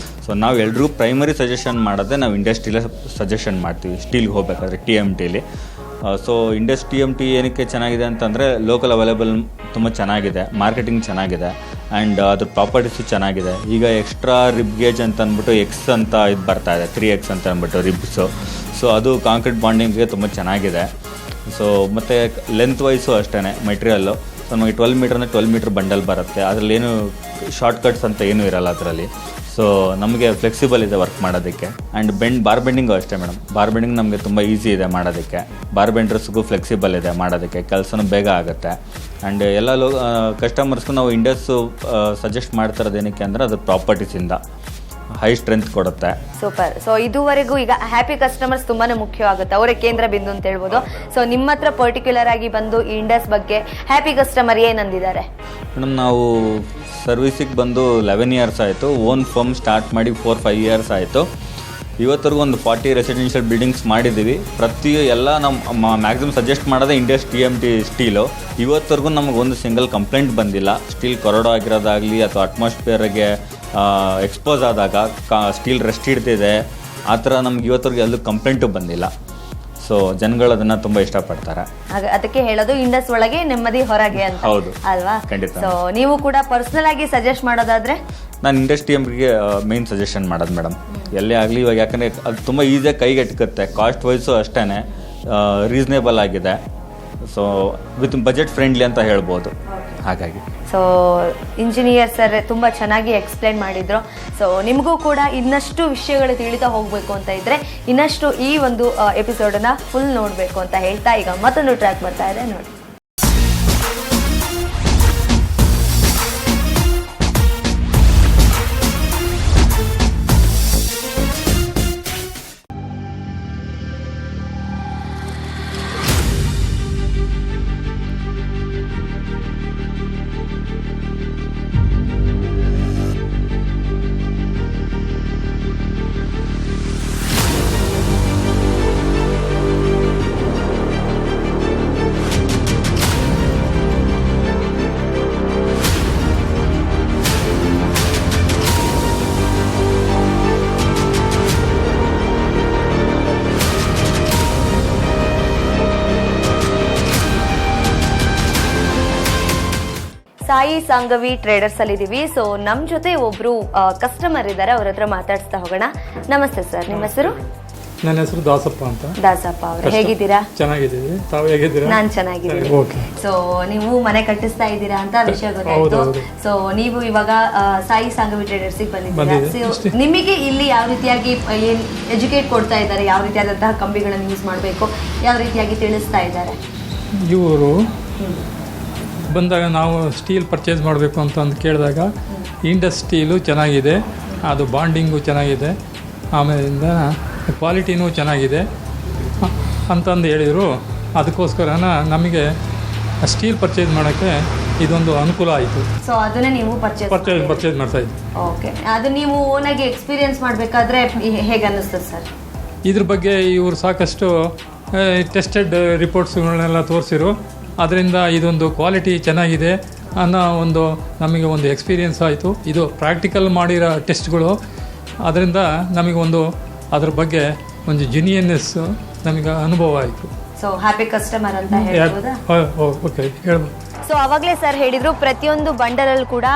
ಸೊ ನಾವು ಎಲ್ರಿಗೂ ಪ್ರೈಮರಿ ಸಜೆಷನ್ ಮಾಡೋದೇ ನಾವು ಇಂಡಸ್ಟ್ರಿಲೇ ಸಜೆಷನ್ ಮಾಡ್ತೀವಿ. ಸ್ಟೀಲ್ಗೆ ಹೋಗ್ಬೇಕಾದ್ರೆ TMTಲಿ. ಸೊ TMT ಏನಕ್ಕೆ ಚೆನ್ನಾಗಿದೆ ಅಂತಂದರೆ ಲೋಕಲ್ ಅವೈಲೇಬಲ್ ತುಂಬ ಚೆನ್ನಾಗಿದೆ, ಮಾರ್ಕೆಟಿಂಗ್ ಚೆನ್ನಾಗಿದೆ, ಆ್ಯಂಡ್ ಅದ್ರ ಪ್ರಾಪರ್ಟೀಸು ಚೆನ್ನಾಗಿದೆ. ಈಗ ಎಕ್ಸ್ಟ್ರಾ ರಿಬ್ ಗೇಜ್ ಅಂತ ಅಂದ್ಬಿಟ್ಟು X ಅಂತ ಇದು ಬರ್ತಾ ಇದೆ, 3X ಅಂತ ಅಂದ್ಬಿಟ್ಟು ರಿಬ್ಸು. ಸೊ ಅದು ಕಾಂಕ್ರೀಟ್ ಬಾಂಡಿಂಗ್ಗೆ ತುಂಬ ಚೆನ್ನಾಗಿದೆ. ಸೊ ಮತ್ತು ಲೆಂತ್ ವೈಸು ಅಷ್ಟೇ ಮೆಟೀರಿಯಲ್ಲು. ಸೊ ನಮಗೆ 12 ಮೀಟ್ರ್ 12 ಮೀಟ್ರ್ ಬಂಡಲ್ ಬರುತ್ತೆ. ಅದರಲ್ಲಿ ಏನು ಶಾರ್ಟ್ ಕಟ್ಸ್ ಅಂತ ಏನೂ ಇರಲ್ಲ ಅದರಲ್ಲಿ. ಸೊ ನಮಗೆ ಫ್ಲೆಕ್ಸಿಬಲ್ ಇದೆ ವರ್ಕ್ ಮಾಡೋದಕ್ಕೆ. ಆ್ಯಂಡ್ ಬಾರ್ ಬೆಂಡಿಂಗು ಅಷ್ಟೇ ಮೇಡಮ್. ಬಾರ್ ಬೆಂಡಿಂಗ್ ನಮಗೆ ತುಂಬ ಈಸಿ ಇದೆ ಮಾಡೋದಕ್ಕೆ. ಬಾರ್ ಬೆಂಡ್ರಸ್ಗೂ ಫ್ಲೆಕ್ಸಿಬಲ್ ಇದೆ ಮಾಡೋದಕ್ಕೆ, ಕೆಲಸನೂ ಬೇಗ ಆಗುತ್ತೆ. ಆ್ಯಂಡ್ ಎಲ್ಲ ಕಸ್ಟಮರ್ಸ್ಗೂ ನಾವು ಇಂಡಸ್ಸು ಸಜೆಸ್ಟ್ ಮಾಡ್ತಿರೋದು ಏನಕ್ಕೆ ಅಂದರೆ ಅದ್ರ ಪ್ರಾಪರ್ಟೀಸಿಂದ ಹೈ ಸ್ಟ್ರೆಂತ್ ಕೊಡುತ್ತೆ. ಸೂಪರ್. ಸೊ ಇದುವರೆಗೂ ಈಗ ಹ್ಯಾಪಿ ಕಸ್ಟಮರ್ಸ್ ತುಂಬಾನೇ ಮುಖ್ಯವಾಗುತ್ತೆ, ಅವರೇ ಕೇಂದ್ರ ಬಿಂದು ಅಂತ ಹೇಳ್ಬೋದು. ಸೊ ನಿಮ್ಮ ಹತ್ರ ಪರ್ಟಿಕ್ಯುಲರ್ ಆಗಿ ಬಂದು ಈ ಇಂಡಸ್ ಬಗ್ಗೆ ಹ್ಯಾಪಿ ಕಸ್ಟಮರ್ ಏನಂದಿದ್ದಾರೆ? ಮೇಡಮ್, ನಾವು ಸರ್ವಿಸಿಗೆ ಬಂದು 11 ಇಯರ್ಸ್ ಆಯಿತು. ಓನ್ ಫರ್ಮ್ ಸ್ಟಾರ್ಟ್ ಮಾಡಿ 4-5 ಇಯರ್ಸ್ ಆಯಿತು. ಇವತ್ತರೆಗೂ ಒಂದು 40 ರೆಸಿಡೆನ್ಷಿಯಲ್ ಬಿಲ್ಡಿಂಗ್ಸ್ ಮಾಡಿದ್ದೀವಿ. ಎಲ್ಲ ನಮ್ಮ ಮ್ಯಾಕ್ಸಿಮಮ್ ಸಜೆಸ್ಟ್ ಮಾಡೋದೇ TMT ಸ್ಟೀಲು. ಇವತ್ತರೆಗೂ ನಮಗೆ ಒಂದು ಸಿಂಗಲ್ ಕಂಪ್ಲೇಂಟ್ ಬಂದಿಲ್ಲ. ಸ್ಟೀಲ್ ಕೊರಡೋ ಆಗಿರೋದಾಗಲಿ ಅಥವಾ ಅಟ್ಮಾಸ್ಫಿಯರ್ಗೆ ಎಕ್ಸ್ಪೋಸ್ ಆದಾಗ ಸ್ಟೀಲ್ ರೆಸ್ಟ್ ಹಿಡ್ತಿದೆ, ಆ ಥರ ನಮ್ಗೆ ಇವತ್ತರೆಗೂ ಎಲ್ಲೂ ಕಂಪ್ಲೇಂಟು ಬಂದಿಲ್ಲ. ಸೊ ಜನಗಳು ಅದನ್ನು ತುಂಬ ಇಷ್ಟಪಡ್ತಾರೆ. ಅದಕ್ಕೆ ಹೇಳೋದು ಇಂಡಸ್ ಒಳಗೆ ನೆಮ್ಮದಿ ಹೊರಗೆ ಅಂತ. ಹೌದು ಅಲ್ವಾ? ಖಂಡಿತ. ಸೊ ನೀವು ಕೂಡ ಪರ್ಸನಲ್ ಆಗಿ ಸಜೆಸ್ಟ್ ಮಾಡೋದಾದ್ರೆ ನಾನು TMTಗೆ ಮೇನ್ ಸಜೆಷನ್ ಮಾಡೋದು ಮೇಡಮ್. ಎಲ್ಲೇ ಆಗಲಿ ಇವಾಗ, ಯಾಕಂದರೆ ಅದು ತುಂಬ ಈಸಿಯಾಗಿ ಕೈಗೆ ಎಟ್ಕುತ್ತೆ. ಕಾಸ್ಟ್ ವೈಸು ಅಷ್ಟೇ ರೀಸನೇಬಲ್ ಆಗಿದೆ. ಸೊ ವಿತ್ ಬಜೆಟ್ ಫ್ರೆಂಡ್ಲಿ ಅಂತ ಹೇಳ್ಬೋದು. ಹಾಗಾಗಿ ಸೊ ಇಂಜಿನಿಯರ್ ಸರ್ ತುಂಬ ಚೆನ್ನಾಗಿ ಎಕ್ಸ್ಪ್ಲೇನ್ ಮಾಡಿದ್ರು. ಸೊ ನಿಮಗೂ ಕೂಡ ಇನ್ನಷ್ಟು ವಿಷಯಗಳು ತಿಳಿತಾ ಹೋಗಬೇಕು ಅಂತ ಇದ್ದರೆ ಇನ್ನಷ್ಟು ಈ ಒಂದು ಎಪಿಸೋಡನ್ನು ಫುಲ್ ನೋಡಬೇಕು ಅಂತ ಹೇಳ್ತಾ ಈಗ ಮತ್ತೊಂದು ಟ್ರ್ಯಾಕ್ ಬರ್ತಾ ಇದೆ ನೋಡಿ. ಸಾಯಿ ಸಾಂಗವಿ ಟ್ರೇಡರ್ಸ್ ಅಲ್ಲಿ ಇದೀವಿ. ಸೊ ನಮ್ ಜೊತೆ ಒಬ್ರು ಕಸ್ಟಮರ್ ಇದ್ದಾರೆ, ಅವ್ರ ಹತ್ರ ಮಾತಾಡ್ಸ್ತಾ ಹೋಗೋಣ. ನಮಸ್ತೆ ಸರ್, ನಿಮ್ಮ ಹೆಸರು? ನನ್ನ ಹೆಸರು ದಾಸಪ್ಪ ಅಂತ. ದಾಸಪ್ಪ ಅವ್ರೆ, ಹೇಗಿದ್ದೀರಾ? ಚೆನ್ನಾಗಿದ್ದೀವಿ, ತಾವು ಹೇಗಿದ್ದೀರಾ? ನಾನ್ ಚೆನ್ನಾಗಿದ್ದೀನಿ. ಓಕೆ. ಸೊ ನೀವು ಮನೆ ಕಟ್ಟಿಸ್ತಾ ಇದ್ದೀರಾ ಅಂತ ವಿಷಯ ಗೊತ್ತಾಯ್ತು. ಸೊ ನೀವು ಇವಾಗ ಸಾಯಿ ಸಾಂಗವಿ ಟ್ರೇಡರ್ಸ್ ಬಂದಿದ್ದೀರಾ. ಸೊ ನಿಮಗೆ ಇಲ್ಲಿ ಯಾವ ರೀತಿಯಾಗಿ ಏನ್ ಎಜುಕೇಟ್ ಕೊಡ್ತಾ ಇದ್ದಾರೆ, ಯಾವ ರೀತಿಯಾದಂತಹ ಕಂಬಿಗಳನ್ನು ಯೂಸ್ ಮಾಡಬೇಕು, ಯಾವ ರೀತಿಯಾಗಿ ತಿಳಿಸ್ತಾ ಇದ್ದಾರೆ? ಇವರು ಬಂದಾಗ ನಾವು ಸ್ಟೀಲ್ ಪರ್ಚೇಸ್ ಮಾಡಬೇಕು ಅಂತ ಕೇಳಿದಾಗ ಇಂಡಸ್ ಸ್ಟೀಲು ಚೆನ್ನಾಗಿದೆ, ಅದು ಬಾಂಡಿಂಗು ಚೆನ್ನಾಗಿದೆ, ಆಮೇಲಿಂದ ಕ್ವಾಲಿಟಿನೂ ಚೆನ್ನಾಗಿದೆ ಅಂತಂದು ಹೇಳಿದರು. ಅದಕ್ಕೋಸ್ಕರ ನಮಗೆ ಸ್ಟೀಲ್ ಪರ್ಚೇಸ್ ಮಾಡೋಕ್ಕೆ ಇದೊಂದು ಅನುಕೂಲ ಆಯಿತು. ಸೊ ಅದನ್ನೇ ನೀವು ಪರ್ಚೇಸ್ ಮಾಡ್ತಾ ಇದ್ವಿ. ಓಕೆ, ಅದು ನೀವು ಓನಾಗಿ ಎಕ್ಸ್ಪೀರಿಯನ್ಸ್ ಮಾಡಬೇಕಾದ್ರೆ ಹೇಗೆ ಅನ್ನಿಸ್ತದೆ ಸರ್? ಇದ್ರ ಬಗ್ಗೆ ಇವರು ಸಾಕಷ್ಟು ಟೆಸ್ಟೆಡ್ ರಿಪೋರ್ಟ್ಸ್ಗಳನ್ನೆಲ್ಲ ತೋರಿಸಿರು. ಅದರಿಂದ ಇದೊಂದು ಕ್ವಾಲಿಟಿ ಚೆನ್ನಾಗಿದೆ ಅನ್ನೋ ನಮಗೆ ಒಂದು ಎಕ್ಸ್ಪೀರಿಯನ್ಸ್ ಆಯಿತು. ಇದು ಪ್ರಾಕ್ಟಿಕಲ್ ಮಾಡಿರೋ ಟೆಸ್ಟ್ಗಳು, ಅದರಿಂದ ನಮಗೊಂದು ಅದ್ರ ಬಗ್ಗೆ ಒಂದು ಜೆನ್ಯೂನ್ನೆಸ್ ನಮಗೆ ಅನುಭವ ಆಯಿತು. ಸೊ ಹ್ಯಾಪಿ ಕಸ್ಟಮರ್ ಅಂತ ಹೇಳ್ಬೋದಾ? ಓಕೆ, ಹೇಳ್ಬೋದು. ಸೊ ಅವಾಗಲೇ ಸರ್ ಹೇಳಿದ್ರು, ಪ್ರತಿಯೊಂದು ಬಂಡಲಲ್ಲಿ ಕೂಡ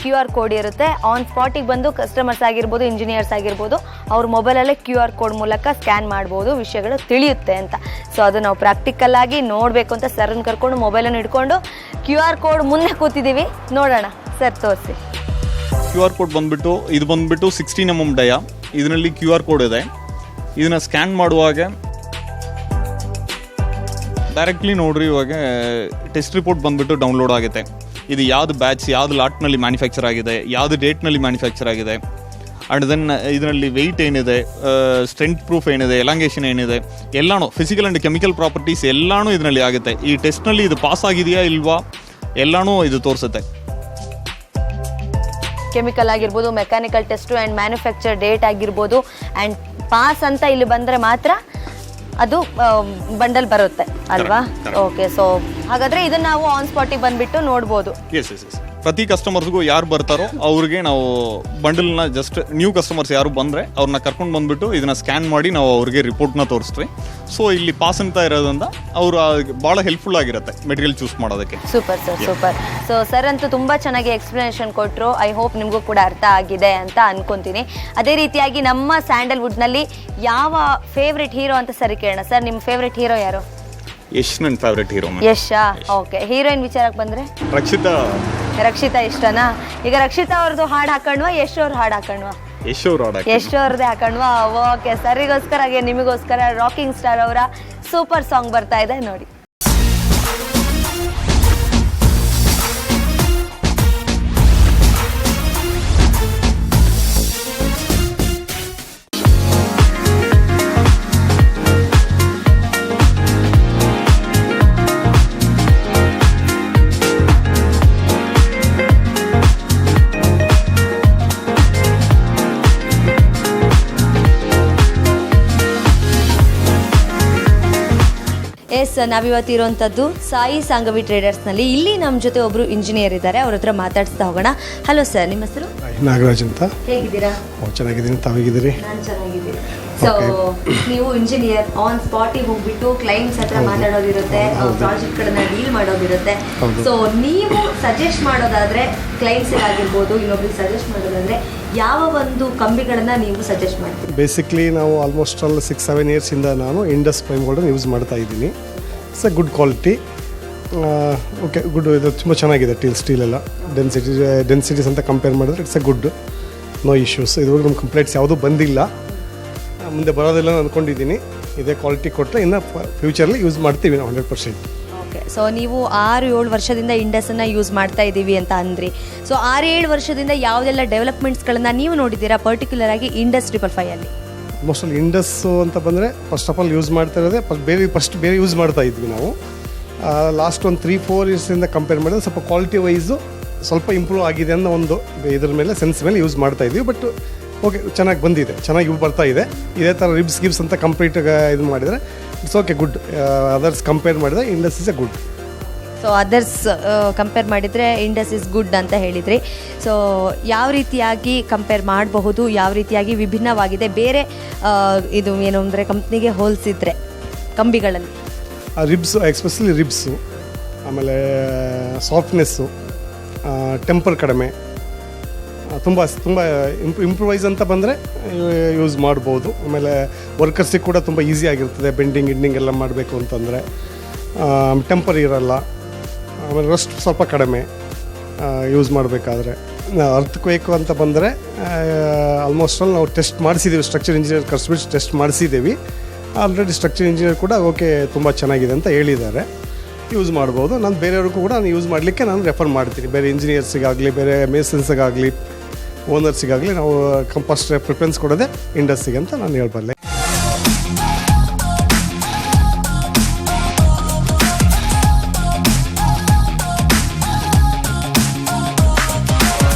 QR ಕೋಡ್ ಇರುತ್ತೆ. ಆನ್ ಸ್ಪಾಟಿಗೆ ಬಂದು ಕಸ್ಟಮರ್ಸ್ ಆಗಿರ್ಬೋದು, ಇಂಜಿನಿಯರ್ಸ್ ಆಗಿರ್ಬೋದು, ಅವ್ರ ಮೊಬೈಲಲ್ಲೇ QR ಕೋಡ್ ಮೂಲಕ ಸ್ಕ್ಯಾನ್ ಮಾಡ್ಬೋದು, ವಿಷಯಗಳು ತಿಳಿಯುತ್ತೆ ಅಂತ. ಸೊ ಅದು ನಾವು ಪ್ರಾಕ್ಟಿಕಲ್ ಆಗಿ ನೋಡಬೇಕು ಅಂತ ಸರ್ನ ಕರ್ಕೊಂಡು ಮೊಬೈಲನ್ನು ಇಟ್ಕೊಂಡು QR ಕೋಡ್ ಮುಂದೆ ಕೂತಿದ್ದೀವಿ. ನೋಡೋಣ ಸರ್, ತೋರಿಸಿ. QR ಕೋಡ್ ಇದು ಬಂದ್ಬಿಟ್ಟು 16 mm ಡಯ. ಇದರಲ್ಲಿ QR ಕೋಡ್ ಇದೆ. ಇದನ್ನ ಸ್ಕ್ಯಾನ್ ಮಾಡುವಾಗ ಡೈರೆಕ್ಟ್ಲಿ ನೋಡ್ರಿ, ಇವಾಗ ಟೆಸ್ಟ್ ರಿಪೋರ್ಟ್ ಬಂದ್ಬಿಟ್ಟು ಡೌನ್ಲೋಡ್ ಆಗುತ್ತೆ. ಇದು ಯಾವ್ದು ಬ್ಯಾಚ್, ಯಾವ್ದು ಲಾಟ್ನಲ್ಲಿ ಮ್ಯಾನುಫ್ಯಾಕ್ಚರ್ ಆಗಿದೆ, ಯಾವ್ದು ಡೇಟ್ನಲ್ಲಿ ಮ್ಯಾನುಫ್ಯಾಕ್ಚರ್ ಆಗಿದೆ, ಆ್ಯಂಡ್ ದೆನ್ ಇದರಲ್ಲಿ ವೆಯ್ಟ್ ಏನಿದೆ, ಸ್ಟ್ರೆಂತ್ ಪ್ರೂಫ್ ಏನಿದೆ, ಎಲಾಂಗೇಷನ್ ಏನಿದೆ, ಎಲ್ಲಾನು ಫಿಸಿಕಲ್ ಆ್ಯಂಡ್ ಕೆಮಿಕಲ್ ಪ್ರಾಪರ್ಟೀಸ್ ಎಲ್ಲಾನು ಇದರಲ್ಲಿ ಆಗುತ್ತೆ. ಈ ಟೆಸ್ಟ್ನಲ್ಲಿ ಇದು ಪಾಸ್ ಆಗಿದೆಯಾ ಇಲ್ವಾ ಎಲ್ಲಾನು ಇದು ತೋರಿಸುತ್ತೆ. ಕೆಮಿಕಲ್ ಆಗಿರ್ಬೋದು, mechanical test and manufacture date ಆಗಿರ್ಬೋದು, ಆ್ಯಂಡ್ ಪಾಸ್ ಅಂತ ಇಲ್ಲಿ ಬಂದರೆ ಮಾತ್ರ ಅದು ಬಂಡಲ್ ಬರುತ್ತೆ ಅಲ್ವಾ? ಓಕೆ, ಸೊ ಹಾಗಾದ್ರೆ ಇದನ್ನ ನಾವು ಆನ್ ಸ್ಪಾಟಿಗೆ ಬಂದ್ಬಿಟ್ಟು ನೋಡ್ಬೋದು. ಎಸ್. ಪ್ರತಿ ಕಸ್ಟಮರ್ಸ್ಗೂ ಯಾರು ಬರ್ತಾರೋ ಅವ್ರಿಗೆ ನಾವು ಬಂಡಲ್ನ ಜಸ್ಟ್ ನ್ಯೂ ಕಸ್ಟಮರ್ಸ್ ಯಾರು ಬಂದರೆ ಅವ್ರನ್ನ ಕರ್ಕೊಂಡು ಬಂದುಬಿಟ್ಟು ಇದನ್ನ ಸ್ಕ್ಯಾನ್ ಮಾಡಿ ನಾವು ಅವ್ರಿಗೆ ರಿಪೋರ್ಟ್ನ ತೋರಿಸ್ತೀವಿ. ಸೊ ಇಲ್ಲಿ ಪಾಸ್ ಅಂತ ಇರೋದ್ರಿಂದ ಅವರು ಭಾಳ ಹೆಲ್ಪ್ಫುಲ್ ಆಗಿರುತ್ತೆ ಮೆಟೀರಿಯಲ್ ಚೂಸ್ ಮಾಡೋದಕ್ಕೆ. Super sir, super. So sir ಅಂತೂ ತುಂಬ ಚೆನ್ನಾಗಿ ಎಕ್ಸ್ಪ್ಲನೇಷನ್ ಕೊಟ್ಟರು. ಐ ಹೋಪ್ ನಿಮಗೂ ಕೂಡ ಅರ್ಥ ಆಗಿದೆ ಅಂತ ಅನ್ಕೊಂತೀನಿ. ಅದೇ ರೀತಿಯಾಗಿ ನಮ್ಮ ಸ್ಯಾಂಡಲ್ವುಡ್ನಲ್ಲಿ ಯಾವ ಫೇವ್ರೆಟ್ ಹೀರೋ ಅಂತ ಸರಿ ಕೇಳೋಣ. ಸರ್, ನಿಮ್ಮ ಫೇವ್ರೆಟ್ ಹೀರೋ ಯಾರು? ಯಶ್ ನನ್ನ ಫೇವ್ರೆಟ್ ಹೀರೋ. ಯಶಾ? ಓಕೆ. ಹೀರೋಯಿನ್ ವಿಚಾರಕ್ಕೆ ಬಂದರೆ ರಕ್ಷಿತಾ ಇಷ್ಟನಾ? ಈಗ ರಕ್ಷಿತಾ ಅವ್ರದ್ದು ಹಾಡು ಹಾಕೊಂಡ್ವಾ, ಯಶ್ ಅವ್ರ ಹಾಡು ಹಾಕೊಂಡ್ವಾ? ಯಶ್ ಅವ್ರದ್ದೇ ಹಾಕೊಂಡ್ವಾ? ಓಕೆ, ಸರಿಗೋಸ್ಕರ ಹಾಗೆ ನಿಮಗೋಸ್ಕರ ರಾಕಿಂಗ್ ಸ್ಟಾರ್ ಅವರ ಸೂಪರ್ ಸಾಂಗ್ ಬರ್ತಾ ಇದೆ, ನೋಡಿ. ಎಸ್, ನಾವಿವತ್ತು ಇರುವಂಥದ್ದು ಸಾಯಿ ಸಾಂಗವಿ ಟ್ರೇಡರ್ಸ್ನಲ್ಲಿ. ಇಲ್ಲಿ ನಮ್ಮ ಜೊತೆ ಒಬ್ಬರು ಇಂಜಿನಿಯರ್ ಇದ್ದಾರೆ, ಅವ್ರ ಹತ್ರ ಮಾತಾಡ್ಸ್ತಾ ಹೋಗೋಣ. ಹಲೋ ಸರ್, ನಿಮ್ಮ ಹೆಸರು? ನಾಗರಾಜ್ ಅಂತ. ಹೇಗಿದ್ದೀರಾ? ಚೆನ್ನಾಗಿದ್ದೀನಿ, ತಾವಾಗಿದ್ದೀರಿ? ನಾನು ಚೆನ್ನಾಗಿದ್ದೀನಿ. ಸೊ ನೀವು ಇಂಜಿನಿಯರ್, ಆನ್ ಸ್ಪಾಟಿಗೆ ಹೋಗ್ಬಿಟ್ಟು ಕ್ಲೈಂಟ್ಸ್ ಹತ್ರ ಮಾತಾಡೋದಿರುತ್ತೆ, ಪ್ರಾಜೆಕ್ಟ್ಗಳನ್ನ ಡೀಲ್ ಮಾಡೋದಿರುತ್ತೆ. ಸೊ ನೀವು ಸಜೆಸ್ಟ್ ಮಾಡೋದಾದ್ರೆ ಕ್ಲೈಂಟ್ಸ್ ಆಗಿರ್ಬೋದು, ಇನ್ನೊಬ್ರಿಗೆ ಸಜೆಸ್ಟ್ ಮಾಡೋದಾದ್ರೆ ಯಾವ ಒಂದು ಕಂಬಿಗಳನ್ನ ನೀವು ಸಜೆಸ್ಟ್ ಮಾಡ್ತೀವಿ? ಬೇಸಿಕ್ಲಿ ನಾವು ಆಲ್ಮೋಸ್ಟ್ ಆಲ್ 6-7 ಇಯರ್ಸಿಂದ ನಾನು ಇಂಡಸ್ ಪ್ರೈಮ್ ಗೋಲ್ಡನ್ ಯೂಸ್ ಮಾಡ್ತಾ ಇದ್ದೀನಿ. It's a good quality. Okay, good. ಇದು ತುಂಬ ಚೆನ್ನಾಗಿದೆ. ಸ್ಟೀಲ್ ಎಲ್ಲ ಡೆನ್ಸಿಟೀಸ್ ಅಂತ ಕಂಪೇರ್ ಮಾಡಿದ್ರೆ it's a good, no issues. ಇದುವರೆಗೂ ನಮ್ಮ ಕಂಪ್ಲೇಂಟ್ಸ್ ಯಾವುದೂ ಬಂದಿಲ್ಲ, ಮುಂದೆ ಬರೋದಿಲ್ಲ ಅಂದ್ಕೊಂಡಿದ್ದೀನಿ. ಇದೇ ಕ್ವಾಲಿಟಿ ಕೊಟ್ಟರೆ ಇನ್ನು ಫ್ಯೂಚರ್ಲಿ ಯೂಸ್ ಮಾಡ್ತೀವಿ ನಾವು 100%. ಓಕೆ, ಸೊ ನೀವು 6-7 ವರ್ಷದಿಂದ ಇಂಡಸನ್ನು ಯೂಸ್ ಮಾಡ್ತಾ ಇದ್ದೀವಿ ಅಂತ ಅಂದ್ರಿ. ಸೊ 6-7 ವರ್ಷದಿಂದ ಯಾವುದೆಲ್ಲ ಡೆವಲಪ್ಮೆಂಟ್ಸ್ಗಳನ್ನು ನೀವು ನೋಡಿದ್ದೀರಾ ಪರ್ಟಿಕ್ಯುಲರ್ ಆಗಿ ಇಂಡಸ್ 555 ಅಲ್ಲಿ? ಆಲ್ಮೋಸ್ಟ್ ಆಲ್ ಇಂಡಸ್ಸು ಅಂತ ಬಂದರೆ ಫಸ್ಟ್ ಆಫ್ ಆಲ್ ಯೂಸ್ ಮಾಡ್ತಾ ಇರೋದೇ ಬೇರೆ ಯೂಸ್ ಮಾಡ್ತಾ ಇದ್ವಿ ನಾವು. ಲಾಸ್ಟ್ ಒಂದು 3-4 ಇಯರ್ಸಿಂದ ಕಂಪೇರ್ ಮಾಡಿದ್ರೆ ಸ್ವಲ್ಪ ಕ್ವಾಲಿಟಿ ವೈಸು ಸ್ವಲ್ಪ ಇಂಪ್ರೂವ್ ಆಗಿದೆ ಅನ್ನೋ ಒಂದು ಇದ್ರ ಮೇಲೆ ಸೆನ್ಸ್ ಮೇಲೆ ಯೂಸ್ ಮಾಡ್ತಾ ಇದ್ವಿ. ಬಟ್ ಓಕೆ, ಚೆನ್ನಾಗಿ ಬಂದಿದೆ, ಚೆನ್ನಾಗಿ ಇವು ಬರ್ತಾ ಇದೆ. ಇದೇ ಥರ ಗಿಬ್ಸ್ ಅಂತ ಕಂಪ್ಲೀಟ್ ಇದು ಮಾಡಿದರೆ it's okay, good. Others compare ಮಾಡಿದರೆ Indus is a good. So others compare ಮಾಡಿದರೆ ಇಂಡಸ್ ಇಸ್ ಗುಡ್ ಅಂತ ಹೇಳಿದ್ರಿ. ಸೊ ಯಾವ ರೀತಿಯಾಗಿ ಕಂಪೇರ್ ಮಾಡಬಹುದು, ಯಾವ ರೀತಿಯಾಗಿ ವಿಭಿನ್ನವಾಗಿದೆ ಬೇರೆ ಇದು ಏನು ಅಂದರೆ ಕಂಪ್ನಿಗೆ ಹೋಲಿಸಿದ್ರೆ ಕಂಬಿಗಳಲ್ಲಿ? ರಿಬ್ಸು, ಎಕ್ಸ್ಪೆಷಲಿ ರಿಬ್ಸು, ಆಮೇಲೆ ಸಾಫ್ಟ್ನೆಸ್ಸು, ಟೆಂಪರ್ ಕಡಿಮೆ, ತುಂಬ ತುಂಬ ಇಂಪ್ರೂವೈಸ್ ಅಂತ ಬಂದರೆ ಯೂಸ್ ಮಾಡ್ಬೋದು. ಆಮೇಲೆ ವರ್ಕರ್ಸಿಗೆ ಕೂಡ ತುಂಬ ಈಸಿ ಆಗಿರ್ತದೆ, ಬೆಂಡಿಂಗ್ ಗಿಂಡಿಂಗ್ ಎಲ್ಲ ಮಾಡಬೇಕು ಅಂತಂದರೆ. ಟೆಂಪರ್ ಇರಲ್ಲ, ಆಮೇಲೆ ರಸ್ಟ್ ಸ್ವಲ್ಪ ಕಡಿಮೆ ಯೂಸ್ ಮಾಡಬೇಕಾದ್ರೆ. ಅರ್ಥಕ್ವೇಕು ಅಂತ ಬಂದರೆ ಆಲ್ಮೋಸ್ಟ್ ಆಲ್ ನಾವು ಟೆಸ್ಟ್ ಮಾಡಿಸಿದ್ದೀವಿ, ಸ್ಟ್ರಕ್ಚರ್ ಇಂಜಿನಿಯರ್ ಕರ್ಸ್ಬಿಟ್ಟು ಟೆಸ್ಟ್ ಮಾಡಿಸಿದ್ದೀವಿ. ಆಲ್ರೆಡಿ ಸ್ಟ್ರಕ್ಚರ್ ಇಂಜಿನಿಯರ್ ಕೂಡ ಓಕೆ ತುಂಬ ಚೆನ್ನಾಗಿದೆ ಅಂತ ಹೇಳಿದ್ದಾರೆ, ಯೂಸ್ ಮಾಡ್ಬೋದು. ನಾನು ಬೇರೆಯವ್ರಿಗೂ ಕೂಡ ನಾನು ಯೂಸ್ ಮಾಡಲಿಕ್ಕೆ ನಾನು ರೆಫರ್ ಮಾಡ್ತೀನಿ. ಬೇರೆ ಇಂಜಿನಿಯರ್ಸಿಗಾಗಲಿ, ಬೇರೆ ಮೇಸನ್ಸಿಗಾಗಲಿ, ಓನರ್ಸಿಗಾಗಲಿ ನಾವು ಫಸ್ಟ್ ಪ್ರಿಫರೆನ್ಸ್ ಕೊಡೋದೇ ಇಂಡಸ್ಟ್ರಿಗೆ ಅಂತ ನಾನು ಹೇಳ್ಬಲ್ಲೆ.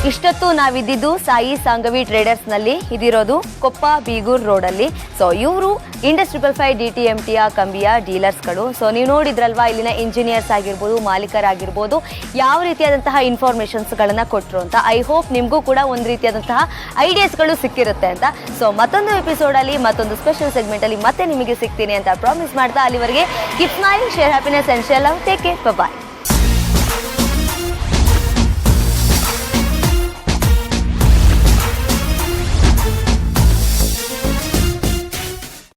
ಇಷ್ಟೊತ್ತು ನಾವಿದ್ದಿದ್ದು ಸಾಯಿ ಸಾಂಗವಿ ಟ್ರೇಡರ್ಸ್ನಲ್ಲಿ. ಇದಿರೋದು ಕೊಪ್ಪ ಬೀಗೂರ್ ರೋಡಲ್ಲಿ. ಸೊ ಇವರು ಇಂಡಸ್ 555 DTMTಯ ಕಂಬಿಯ ಡೀಲರ್ಸ್ಗಳು. ಸೊ ನೀವು ನೋಡಿದ್ರಲ್ವಾ, ಇಲ್ಲಿನ ಇಂಜಿನಿಯರ್ಸ್ ಆಗಿರ್ಬೋದು, ಮಾಲೀಕರಾಗಿರ್ಬೋದು, ಯಾವ ರೀತಿಯಾದಂತಹ ಇನ್ಫಾರ್ಮೇಷನ್ಸ್ಗಳನ್ನು ಕೊಟ್ಟರು ಅಂತ. ಐ ಹೋಪ್ ನಿಮಗೂ ಕೂಡ ಒಂದು ರೀತಿಯಾದಂತಹ ಐಡಿಯಾಸ್ಗಳು ಸಿಕ್ಕಿರುತ್ತೆ ಅಂತ. ಸೊ ಮತ್ತೊಂದು ಎಪಿಸೋಡಲ್ಲಿ, ಮತ್ತೊಂದು ಸ್ಪೆಷಲ್ ಸೆಗ್ಮೆಂಟಲ್ಲಿ ಮತ್ತೆ ನಿಮಗೆ ಸಿಗ್ತೀನಿ ಅಂತ ಪ್ರಾಮಿಸ್ ಮಾಡ್ತಾ, ಅಲ್ಲಿವರೆಗೆ keep smiling, share happiness and share love. Take care, bye.